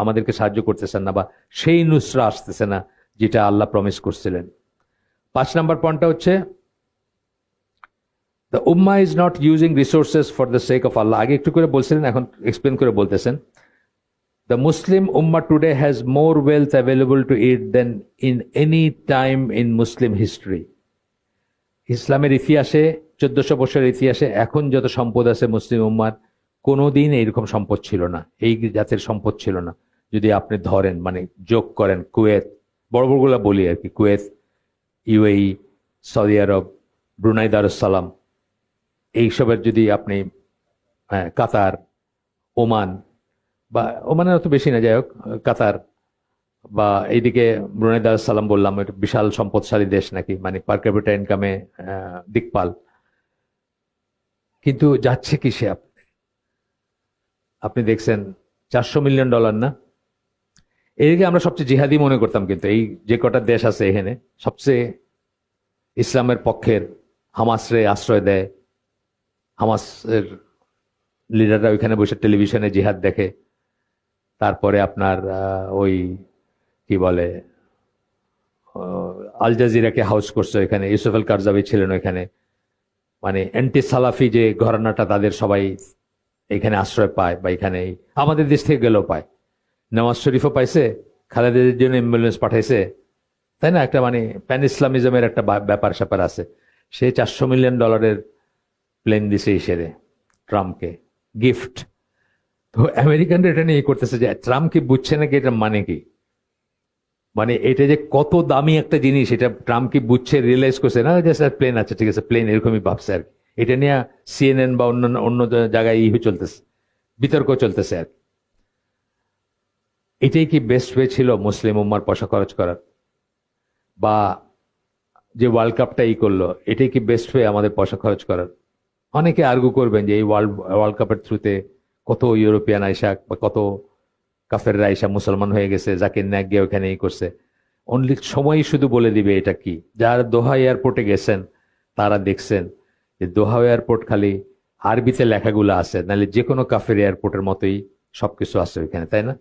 আমাদেরকে সাহায্য করতেছেন না, বা সেই নুসরা আসতেছে না যেটা আল্লাহ প্রমিস করছিলেন। 5 নাম্বার পয়েন্টটা হচ্ছে দ্য উম্মাহ is not using resources for the sake of Allah. আগে একটু করে বলছিলেন, এখন এক্সপ্লেন করে বলতেছেন। The Muslim Ummah today has more wealth available to it than in any time in Muslim history. ইসলামের ইতিহাসে, 1400 বছরের ইতিহাসে এখন যত সম্পদ আছে মুসলিম উম্মার, কোনোদিন এইরকম সম্পদ ছিল না, এই জাতের সম্পদ ছিল না। যদি আপনি ধরেন, মানে যোগ করেন, কুয়েত, বড় বড়গুলা বলি আর কি, কুয়েত, ইউএই, সৌদি আরব, ব্রুনাই দারুস-সালাম, এইসবের যদি আপনি, কাতার, ওমান, বা ওমানের অত বেশি না, যাই হোক, কাতার বা এইদিকে ব্রুনাই দারুস-সালাম বললাম, এটা বিশাল সম্পদশালী দেশ নাকি, মানে পার ক্যাপিটা ইনকামে দিকপাল। কিন্তু যাচ্ছে কিসে? আপনি দেখছেন $400 মিলিয়ন না? এদিকে আমরা সবচেয়ে জিহাদি মনে করতাম, কিন্তু এই যে কটা দেশ আছে এখানে সবচেয়ে ইসলামের পক্ষের হামাসরে আশ্রয় দেয়, হামাসের লিডাররা ওইখানে বসে টেলিভিশনে জিহাদ দেখে। তারপরে আপনার ওই কি বলে আল জাজিরাকে হাউস করছে এখানে, ইউসুফ আল কারজাবি ছিলেন ওইখানে। মানে অ্যান্টি সালাফি যে ঘরানাটা তাদের সবাই এখানে আশ্রয় পায়, বা এখানে আমাদের দেশ থেকে গেলেও পায়। নওয়াজ শরীফও পাইছে, খালেদাদের জন্য অ্যাম্বুলেন্স পাঠাইছে, তাই না? একটা মানে প্যান ইসলামিজমের একটা ব্যাপার স্যাপার আছে। সে $400 মিলিয়ন প্লেন দিছে ইসেরে ট্রাম্পকে গিফট। তো আমেরিকানরা এটা নিয়ে করতেছে যে ট্রাম্প কি বুঝছে নাকি এটা মানে কি, মানে এটা যে কত দামি একটা জিনিস এটা ট্রাম্প কি বুঝছে, রিয়েলাইজ করছে না? জাস্ট প্লেন আছে, ঠিক আছে প্লেন, এরকমই ভাবছে আর কি। এটা নিয়ে CNN বা অন্য অন্য জায়গায় চলতেছে, বিতর্ক চলতেছে আর কি। এটাই কি বেস্ট ওয়ে ছিল মুসলিম উম্মার পয়সা খরচ করার? বা যে ওয়ার্ল্ড কাপটা করলো, এটাই কি বেস্ট ওয়ে আমাদের পয়সা খরচ করার? অনেকে আর্গু করবেন যে এই ওয়ার্ল্ড কাপের থ্রুতে কত ইউরোপিয়ান আইসা বা কত কাফেররা আইসা মুসলমান হয়ে গেছে, জাকির নায়েক গিয়ে ওখানে করছে। অনলি সময়ই শুধু বলে দিবে এটা কি। যারা দোহা এয়ারপোর্টে গেছেন তারা দেখছেন যে দোহা এয়ারপোর্ট খালি আরবিতে লেখাগুলো আছে, নাহলে যে কোনো কাফের এয়ারপোর্টের মতোই সবকিছু আছে ওইখানে, তাই না?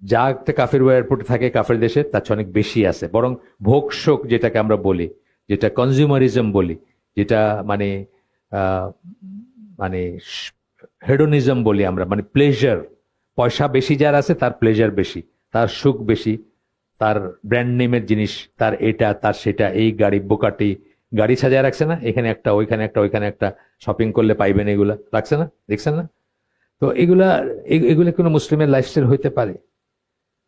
যা একটা কাফের এয়ারপোর্টে থাকে কাফের দেশে তার চেয়ে অনেক বেশি আছে। বরং ভোগ শোক যেটাকে আমরা বলি, যেটা কনজিউমারিজম বলি, যেটা মানে মানে হেডোনিজম বলি আমরা, মানে প্লেজার, পয়সা বেশি যার আছে তার প্লেজার বেশি, তার সুখ বেশি, তার ব্র্যান্ড নেমের জিনিস, তার এটা তার সেটা, এই গাড়ি বোকাটি গাড়ি সাজায় রাখছে না, এখানে একটা ওইখানে একটা ওইখানে একটা, শপিং করলে পাইবেন, এগুলা রাখছে না, দেখছেন না? তো এগুলা এগুলো কোনো মুসলিমের লাইফস্টাইল হইতে পারে?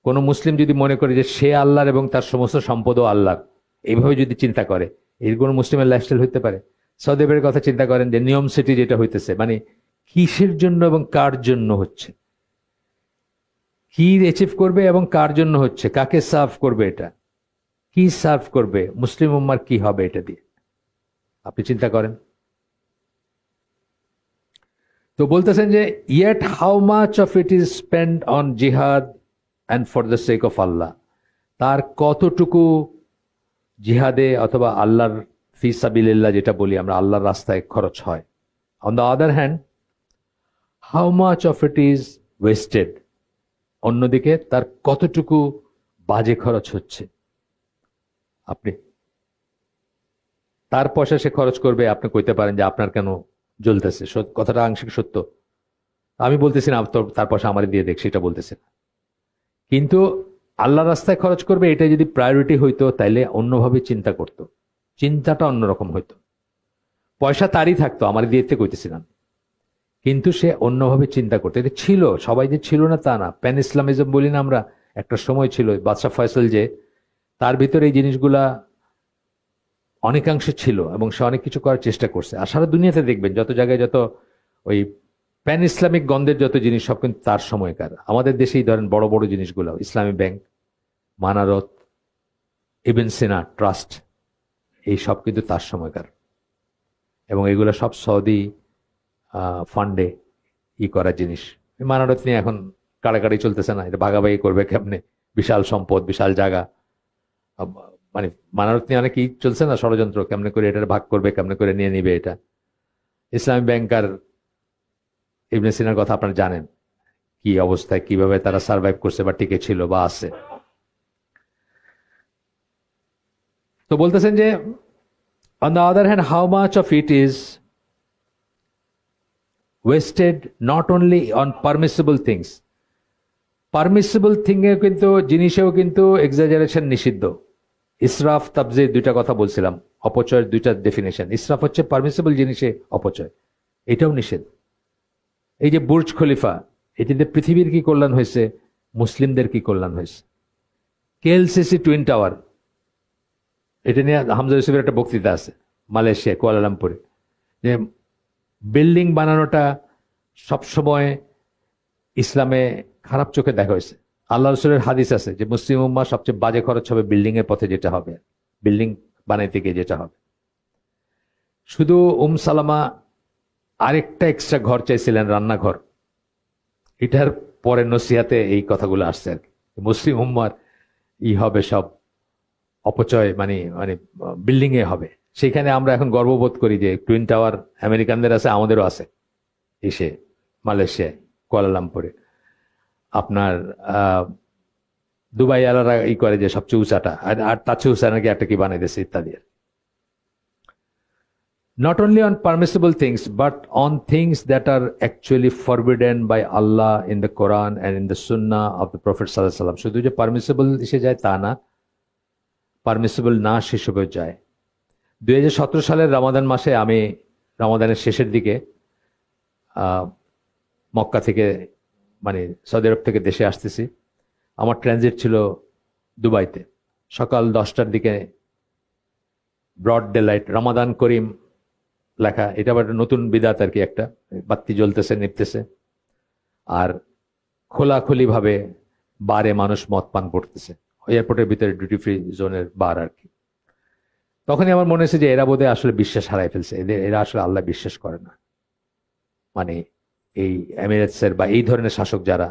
কোন মুসলিম যদি মনে করে যে সে আল্লাহর এবং তার সমস্ত সম্পদও আল্লাহর, এইভাবে যদি চিন্তা করে, এর কোন মুসলিমের লাইফস্টাইল হইতে পারে? সৌদি আরবের কথা চিন্তা করেন, যে নিয়ম সিটি যেটা হইতেছে, মানে কিসের জন্য এবং কার জন্য হচ্ছে, কি অ্যাচিভ করবে এবং কার জন্য হচ্ছে, কাকে সার্ভ করবে, এটা কি সার্ভ করবে, মুসলিম উম্মার কি হবে এটা দিয়ে, আপনি চিন্তা করেন। তো বলতেছেন যে yet how much of it is spend on জিহাদ and for the sake of Allah, তার কতটুকু জিহাদে অথবা আল্লাহর ফি সাবিলিল্লাহ যেটা বলি আমরা, আল্লাহর রাস্তায় খরচ হয়। On the other hand how much of it is wasted, অন্যদিকে তার কতটুকু বাজে খরচ হচ্ছে। আপনি তার পয়সা সে খরচ করবে, আপনি কইতে পারেন যে আপনার কেন জ্বলতেছে, কথাটা আংশিক সত্য। আমি বলতেছি না তার পয়সা আমার দিয়ে দেখ, সেটা বলতেছি না, কিন্তু আল্লাহ রাস্তায় খরচ করবে এটা যদি প্রায়োরিটি হইতো তাইলে অন্যভাবে চিন্তা করতো, চিন্তাটা অন্যরকম হইতো। পয়সা তারই থাকতো, আমার দিয়েতে কইতেছিলাম, কিন্তু সে অন্যভাবে চিন্তা করতো। এটা ছিল, সবাই যে ছিল না তা না। প্যান ইসলামিজম বলি না আমরা, একটা সময় ছিল বাদশাহ ফয়সল, যে তার ভিতরে এই জিনিসগুলা অনেকাংশে ছিল এবং সে অনেক কিছু করার চেষ্টা করছে। আর সারা দুনিয়াতে দেখবেন যত জায়গায় যত ওই প্যান ইসলামিক গন্ধের যত জিনিস সব কিন্তু তার সময়কার। আমাদের দেশেই ধরেন বড় বড় জিনিসগুলো, ইসলামী ব্যাংক, মানারত, ইবন সিনা ট্রাস্ট, এই সব কিন্তু তার সময়কার, এবং এগুলো সব সৌদি ফান্ডে করা জিনিস। মানারত নিয়ে এখন কাড়াকাড়ি চলতেছে না, এটা ভাগাভাগি করবে কেমনে, বিশাল সম্পদ, বিশাল জায়গা, মানে মানারত নিয়ে অনেক চলছে না ষড়যন্ত্র, কেমনে করে এটা ভাগ করবে, কেমনে করে নিয়ে নিবে এটা। ইসলামী ব্যাংক আর ইবনে সিনার কথা আপনারা জানেন, কি অবস্থায় কিভাবে তারা সার্ভাইভ করছে বা টিকে ছিল বা আছে। তো বলতেছেন যে on the other hand how much of it is wasted not only on permissible things, permissible thing এ কিন্তু জিনিসেও কিন্তু এক্সাজারেশন নিষিদ্ধ। ইসরাফ তাবজির দুইটা কথা বলছিলাম, অপচয়ের দুইটা ডেফিনেশন। ইসরাফ হচ্ছে পারমিসিবল জিনিসে অপচয়, এটাও নিষেধ। এই যে বুর্জ খলিফা, এটিতে পৃথিবীর কি কল্যাণ হয়েছে, মুসলিমদের কি কল্যাণ হয়েছে। KLCC টুইন টাওয়ার, এটা নিয়ে হামজা ইউসুফের একটা বক্তৃতা আছে মালয়েশিয়া কুয়ালালামপুরে, যে বিল্ডিং বানানোটা সবসময় ইসলামে খারাপ চোখে দেখা হয়েছে। আল্লাহ রসুলের হাদিস আছে যে মুসলিম উম্মাহ সবচেয়ে বাজে খরচ হবে বিল্ডিং এর পথে যেটা হবে, বিল্ডিং বানাইতে গিয়ে যেটা হবে। শুধু সালামা আরেকটা এক্সট্রা ঘর চাইছিলেন, রান্নাঘর। এটার পরে নসিহাতে এই কথাগুলো আসছে আর কি, মুসলিম উম্মার হবে সব অপচয়, মানে মানে বিল্ডিং এ হবে। সেখানে আমরা এখন গর্ববোধ করি যে টুইন টাওয়ার আমেরিকানদের আছে, আমাদেরও আছে এসে মালয়েশিয়ায় কুয়ালালামপুরে। আপনার দুবাই আলারা করে যে সবচেয়ে উঁচাটা, আর তার চেয়ে উঁচা নাকি একটা কি বানাই দিয়েছে ইত্যাদি। Not only on permissible things, but on things that are actually forbidden by Allah in the Quran and in the Sunnah of the Prophet sallallahu alaihi wasallam. শুধু যে পারমিসিবল এসে যায় তা না, পারমিসিবল না সেসবেও যায়। 2017 সালের রমাদান মাসে আমি রমাদানের শেষের দিকে মক্কা থেকে মানে সৌদি আরব থেকে দেশে আসতেছি। আমার ট্রানজিট ছিল দুবাইতে। সকাল 10টার দিকে ব্রড ডে লাইট, রমাদান করিম লেখা, এটা আবার নতুন বিদাত আর কি, একটা বাতি জ্বলতেছে নিপতেছে, আর খোলাখুলি ভাবে বারে মানুষ মদ পান করতেছে, এয়ারপোর্টের ভিতরে ডিউটি ফ্রি জোনের বার আর কি। তখনই আমার মনে হয়েছে যে এরা বোধহয় আসলে বিশ্বাস হারাই ফেলছে, এরা আসলে আল্লাহ বিশ্বাস করে না। মানে এই এমিরেটসের বা এই ধরনের শাসক যারা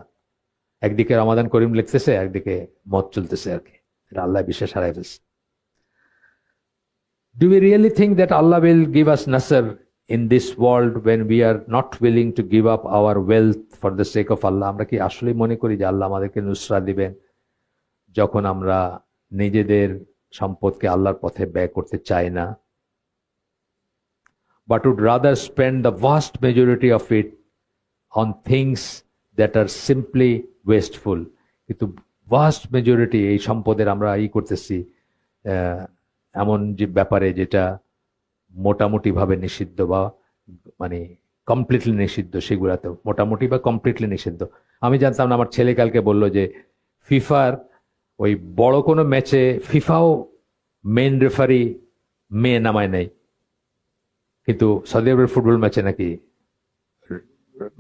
একদিকে রমাদান করিম লিখতেছে, একদিকে মদ চলতেছে আর কি, এরা আল্লাহ বিশ্বাস হারাই ফেলছে। Do we really think that Allah will give us nasr in this world when we are not willing to give up our wealth for the sake of Allah? আমরা কি আসলে মনে করি যে আল্লাহ আমাদেরকে নুসরা দিবেন যখন আমরা নিজেদের সম্পদকে আল্লাহর পথে ব্যয় করতে চাই না, but would rather spend the vast majority of it on things that are simply wasteful? কিন্তু vast majority এই সম্পদের আমরা করতেছি এমন যে ব্যাপারে যেটা মোটামুটি ভাবে নিষিদ্ধ বা মানে কমপ্লিটলি নিষিদ্ধ, সেগুলাতে মোটামুটি বা কমপ্লিটলি নিষিদ্ধ। আমি জানতাম না, আমার ছেলে কালকে বলল যে ফিফার ওই বড় কোনো ম্যাচে ফিফাও মেন রেফারি মেয়ে নামায় নেই, কিন্তু সৌদি আরবের ফুটবল ম্যাচে নাকি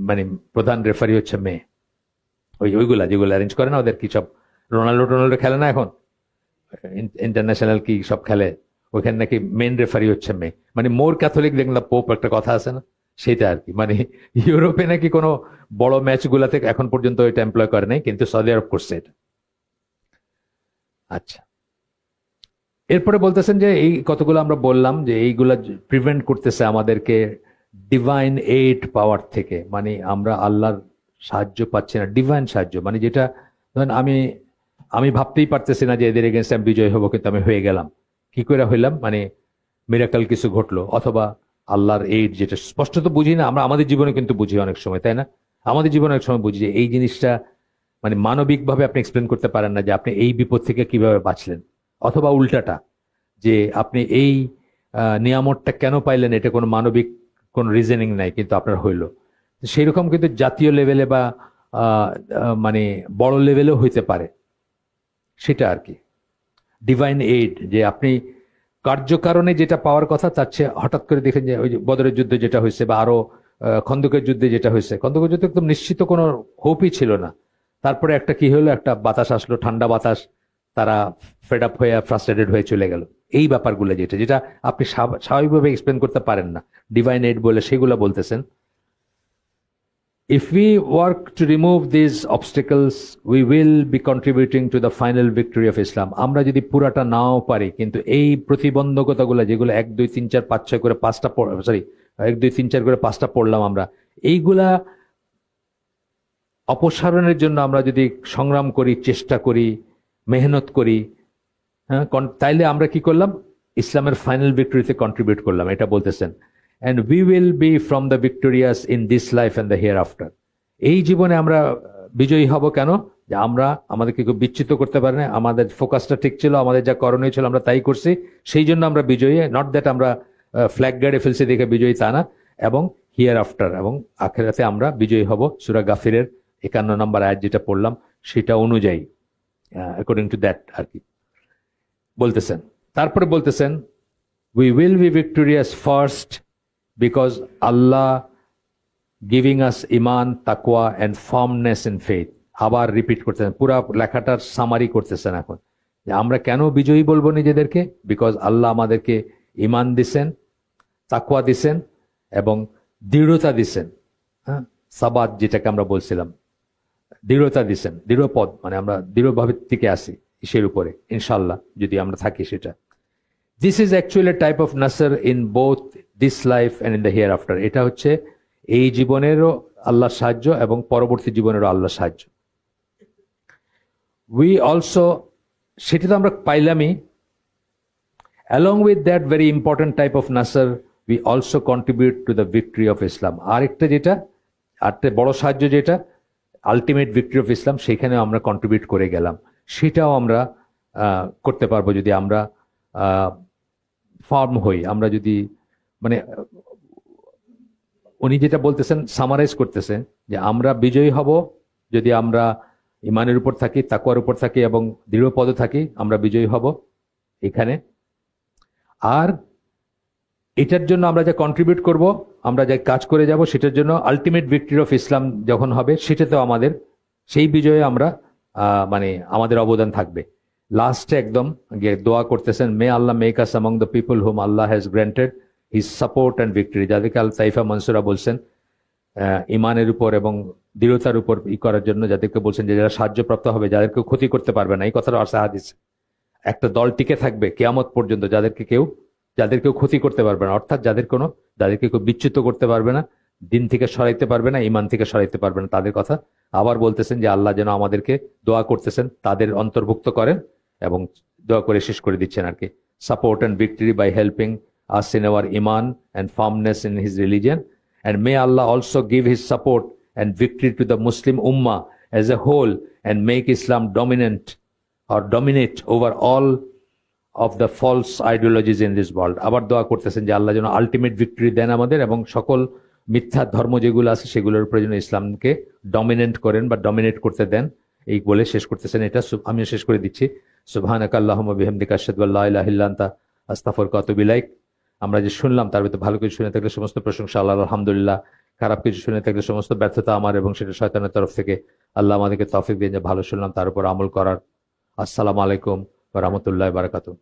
মানে প্রধান রেফারি হচ্ছে মেয়ে। ওইগুলা যেগুলো অ্যারেঞ্জ করে না, ওদের কি সব রোনাল্ডো খেলে না এখন, ইন্টারন্যাশনাল কি সব খেলে, ওইখানে নাকি মেন রেফারি হচ্ছে মেয়ে। মানে মোর ক্যাথলিক দেখলাম পোপ একটা কথা আছে না, সেটা আর কি। মানে ইউরোপে নাকি কোনো বড় ম্যাচ গুলাতে এখন পর্যন্ত এটা এমপ্লয় করে নাই, কিন্তু সৌদি আরব করছে এটা। আচ্ছা, এরপরে বলতেছেন যে এই কতগুলো আমরা বললাম যে এইগুলা প্রিভেন্ট করতেছে আমাদেরকে ডিভাইন এইড পাওয়ার থেকে, মানে আমরা আল্লাহর সাহায্য পাচ্ছি না, ডিভাইন সাহায্য। মানে যেটা ধরেন আমি ভাবতেই পারতেছি না যে এদের এগেনস্ট আমি বিজয় হবো, কিন্তু আমি হয়ে গেলাম। কি করে হইলাম? মানে মিরাকল কিছু ঘটলো, অথবা আল্লাহর এইড, যেটা স্পষ্ট তো বুঝি না আমরা, আমাদের জীবনে কিন্তু বুঝি অনেক সময়, তাই না? আমাদের জীবনে অনেক সময় বুঝি যে এই জিনিসটা মানে মানবিকভাবে আপনি এক্সপ্লেন করতে পারেন না যে আপনি এই বিপদ থেকে কিভাবে বাঁচলেন, অথবা উল্টাটা যে আপনি এই নিয়ামতটা কেন পাইলেন, এটা কোনো মানবিক কোনো রিজনিং নাই, কিন্তু আপনার হইল। সেই রকম কিন্তু জাতীয় লেভেলে বা মানে বড় লেভেলেও হইতে পারে, সেটা আর কি ডিভাইন এইড। যে আপনি কার্যকারণে যেটা পাওয়ার কথা তার চেয়ে হঠাৎ করে দেখেন যে ওই যে বদরের যুদ্ধে যেটা হয়েছে, বা আরো খন্দকের যুদ্ধে যেটা হয়েছে, খন্দকের যুদ্ধে একদম নিশ্চিত কোনো হোপই ছিল না, তারপরে একটা কি হলো, একটা বাতাস আসলো, ঠান্ডা বাতাস, তারা ফেড আপ হয়ে ফ্রাস্ট্রেটেড হয়ে চলে গেল। এই ব্যাপারগুলো যেটা আপনি স্বাভাবিকভাবে এক্সপ্লেন করতে পারেন না, ডিভাইন এইড বলে সেগুলো বলতেছেন। If we work to remove these obstacles, we will be contributing to the final victory of Islam. আমরা যদি পুরাটা নাও পারি, কিন্তু এই প্রতিবন্ধকতাগুলো যেগুলো 1 2 3 4 5 6 করে 5টা 1 2 3 4 করে 5টা পড়লাম আমরা, এইগুলা অপসারণের জন্য আমরা যদি সংগ্রাম করি, চেষ্টা করি, মেহনত করি, হ্যাঁ, তাইলে আমরা কি করলাম? ইসলামের ফাইনাল ভিক্টরিতে কন্ট্রিবিউট করলাম, এটা বলতেছেন। And we will be from the victorious in this life and the hereafter. এই জীবনে আমরা বিজয়ী হব কেন? যে আমরা আমাদেরকে কেউ বিচ্যুত করতে পারে না, আমাদের ফোকাসটা ঠিক ছিল, আমাদের যা করণীয় ছিল আমরা তাই করছি, সেই জন্য আমরা বিজয়ী। নট দ্যাট আমরা ফ্ল্যাগ গার্ডে ফেলছি দেখে বিজয়ী, তা না। এবং হিয়ার আফটার এবং আখিরাতে আমরা বিজয়ী হব সূরা গাফিরের 51 নম্বর আয়াত যেটা পড়লাম সেটা অনুযায়ী, অ্যাকর্ডিং টু দ্যাট আর কি বলতেছেন। তারপরে বলতেছেন we will be victorious first because Allah giving us iman, taqwa and firmness in faith. আবার রিপিট করতেছেন, পুরা লেখাটার সামারি করতেছেন এখন, যে আমরা কেন বিজয়ী বলবো নিজেদেরকে? বিকজ আল্লাহ আমাদেরকে ইমান দিছেন, তাকওয়া দিছেন এবং দৃঢ়তা দিছেন, হ্যাঁ, সাবাত যেটাকে আমরা বলছিলাম, দৃঢ়তা দিচ্ছেন, দৃঢ় পদ, মানে আমরা দৃঢ়ভাবে টিকে আসি ইসের উপরে ইনশাল্লাহ, যদি আমরা থাকি সেটা। This is actually type of নাসার in both this life and in the hereafter. এটা হচ্ছে এই জীবনেরও আল্লাহর সাহায্য এবং পরবর্তী জীবনেরও আল্লাহর সাহায্য। উই অলসো, সেটা তো আমরা পাইলামই। Along with that very important type of nasr, we also contribute to the victory of Islam. আরেকটা যেটা, আরেকটা বড় সাহায্য যেটা আলটিমেট ভিক্টরি অফ ইসলাম, সেখানে আমরা কন্ট্রিবিউট করে গেলাম। সেটাও আমরা করতে পারবো যদি আমরা ফার্ম হই, আমরা যদি মানে উনি যেটা বলতেছেন, সামারাইজ করতেছেন যে আমরা বিজয়ী হব যদি আমরা ইমানের উপর থাকি, তাকওয়ার উপর থাকি এবং দৃঢ়পদ থাকি, আমরা বিজয়ী হব এখানে। আর এটার জন্য আমরা যা কন্ট্রিবিউট করব, আমরা যা কাজ করে যাব, সেটার জন্য আলটিমেট ভিক্টরি অফ ইসলাম যখন হবে, সেটাতেও আমাদের সেই বিজয়ে আমরা মানে আমাদের অবদান থাকবে। লাস্টে একদম দোয়া করতেছেন, may Allah make us among the people whom Allah has granted his support and victory. যাদেরকে আল তাইফা মনসুরা বলছেন ইমানের উপর এবং দৃঢ়তার উপর করার জন্য, যাদেরকে বলছেন যে যারা সাহায্যপ্রাপ্ত হবে, যাদেরকে ক্ষতি করতে পারবে না, এই কথাটা আসা হাদিস। একটা দল টিকে থাকবে কিয়ামত পর্যন্ত, যাদেরকেও ক্ষতি করতে পারবে না, অর্থাৎ যাদেরকে কেউ বিচ্যুত করতে পারবে না, দিন থেকে সরাইতে পারবে না, ইমান থেকে সরাইতে পারবে না, তাদের কথা আবার বলতেছেন যে আল্লাহ যেন আমাদেরকে দোয়া করতেছেন তাদের অন্তর্ভুক্ত করেন, এবং দোয়া করে শেষ করে দিচ্ছেন আর কি, support and victory by helping us in our iman and firmness in his religion, and may Allah also give his support and victory to the Muslim ummah as a whole and make Islam dominate over all of the false ideologies in this world. আবার দোয়া করতেছেন যে আল্লাহ যেন আলটিমেট ভিক্টরি দেন আমাদের, এবং সকল মিথ্যা ধর্ম যেগুলো আছে সেগুলোর উপরে যেন ইসলামকে ডমিনেন্ট করেন বা ডমিনেট করতে দেন, এই বলে শেষ করতেছেন। এটা আমিও শেষ করে দিচ্ছি। সুবহানাকা আল্লাহুম্মা বিহামদিকা আশহাদু আল্লা ইলাহা ইল্লা আনতা আস্তাগফিরুকা ওয়া আতুবু ইলাইক। আমরা যে শুনলাম তার ভিতরে ভালো কিছু শুনে থাকলে সমস্ত প্রশংসা আল্লাহর, আলহামদুলিল্লাহ। খারাপ কিছু শুনে থাকলে সমস্ত ব্যর্থতা আমার, এবং সেটা শয়তানের তরফ থেকে। আল্লাহ আমাদেরকে তৌফিক দিন যে ভালো শুনলাম তার উপর আমল করার। আসসালামু আলাইকুম ওয়া রাহমাতুল্লাহি ওয়া বারাকাতুহু।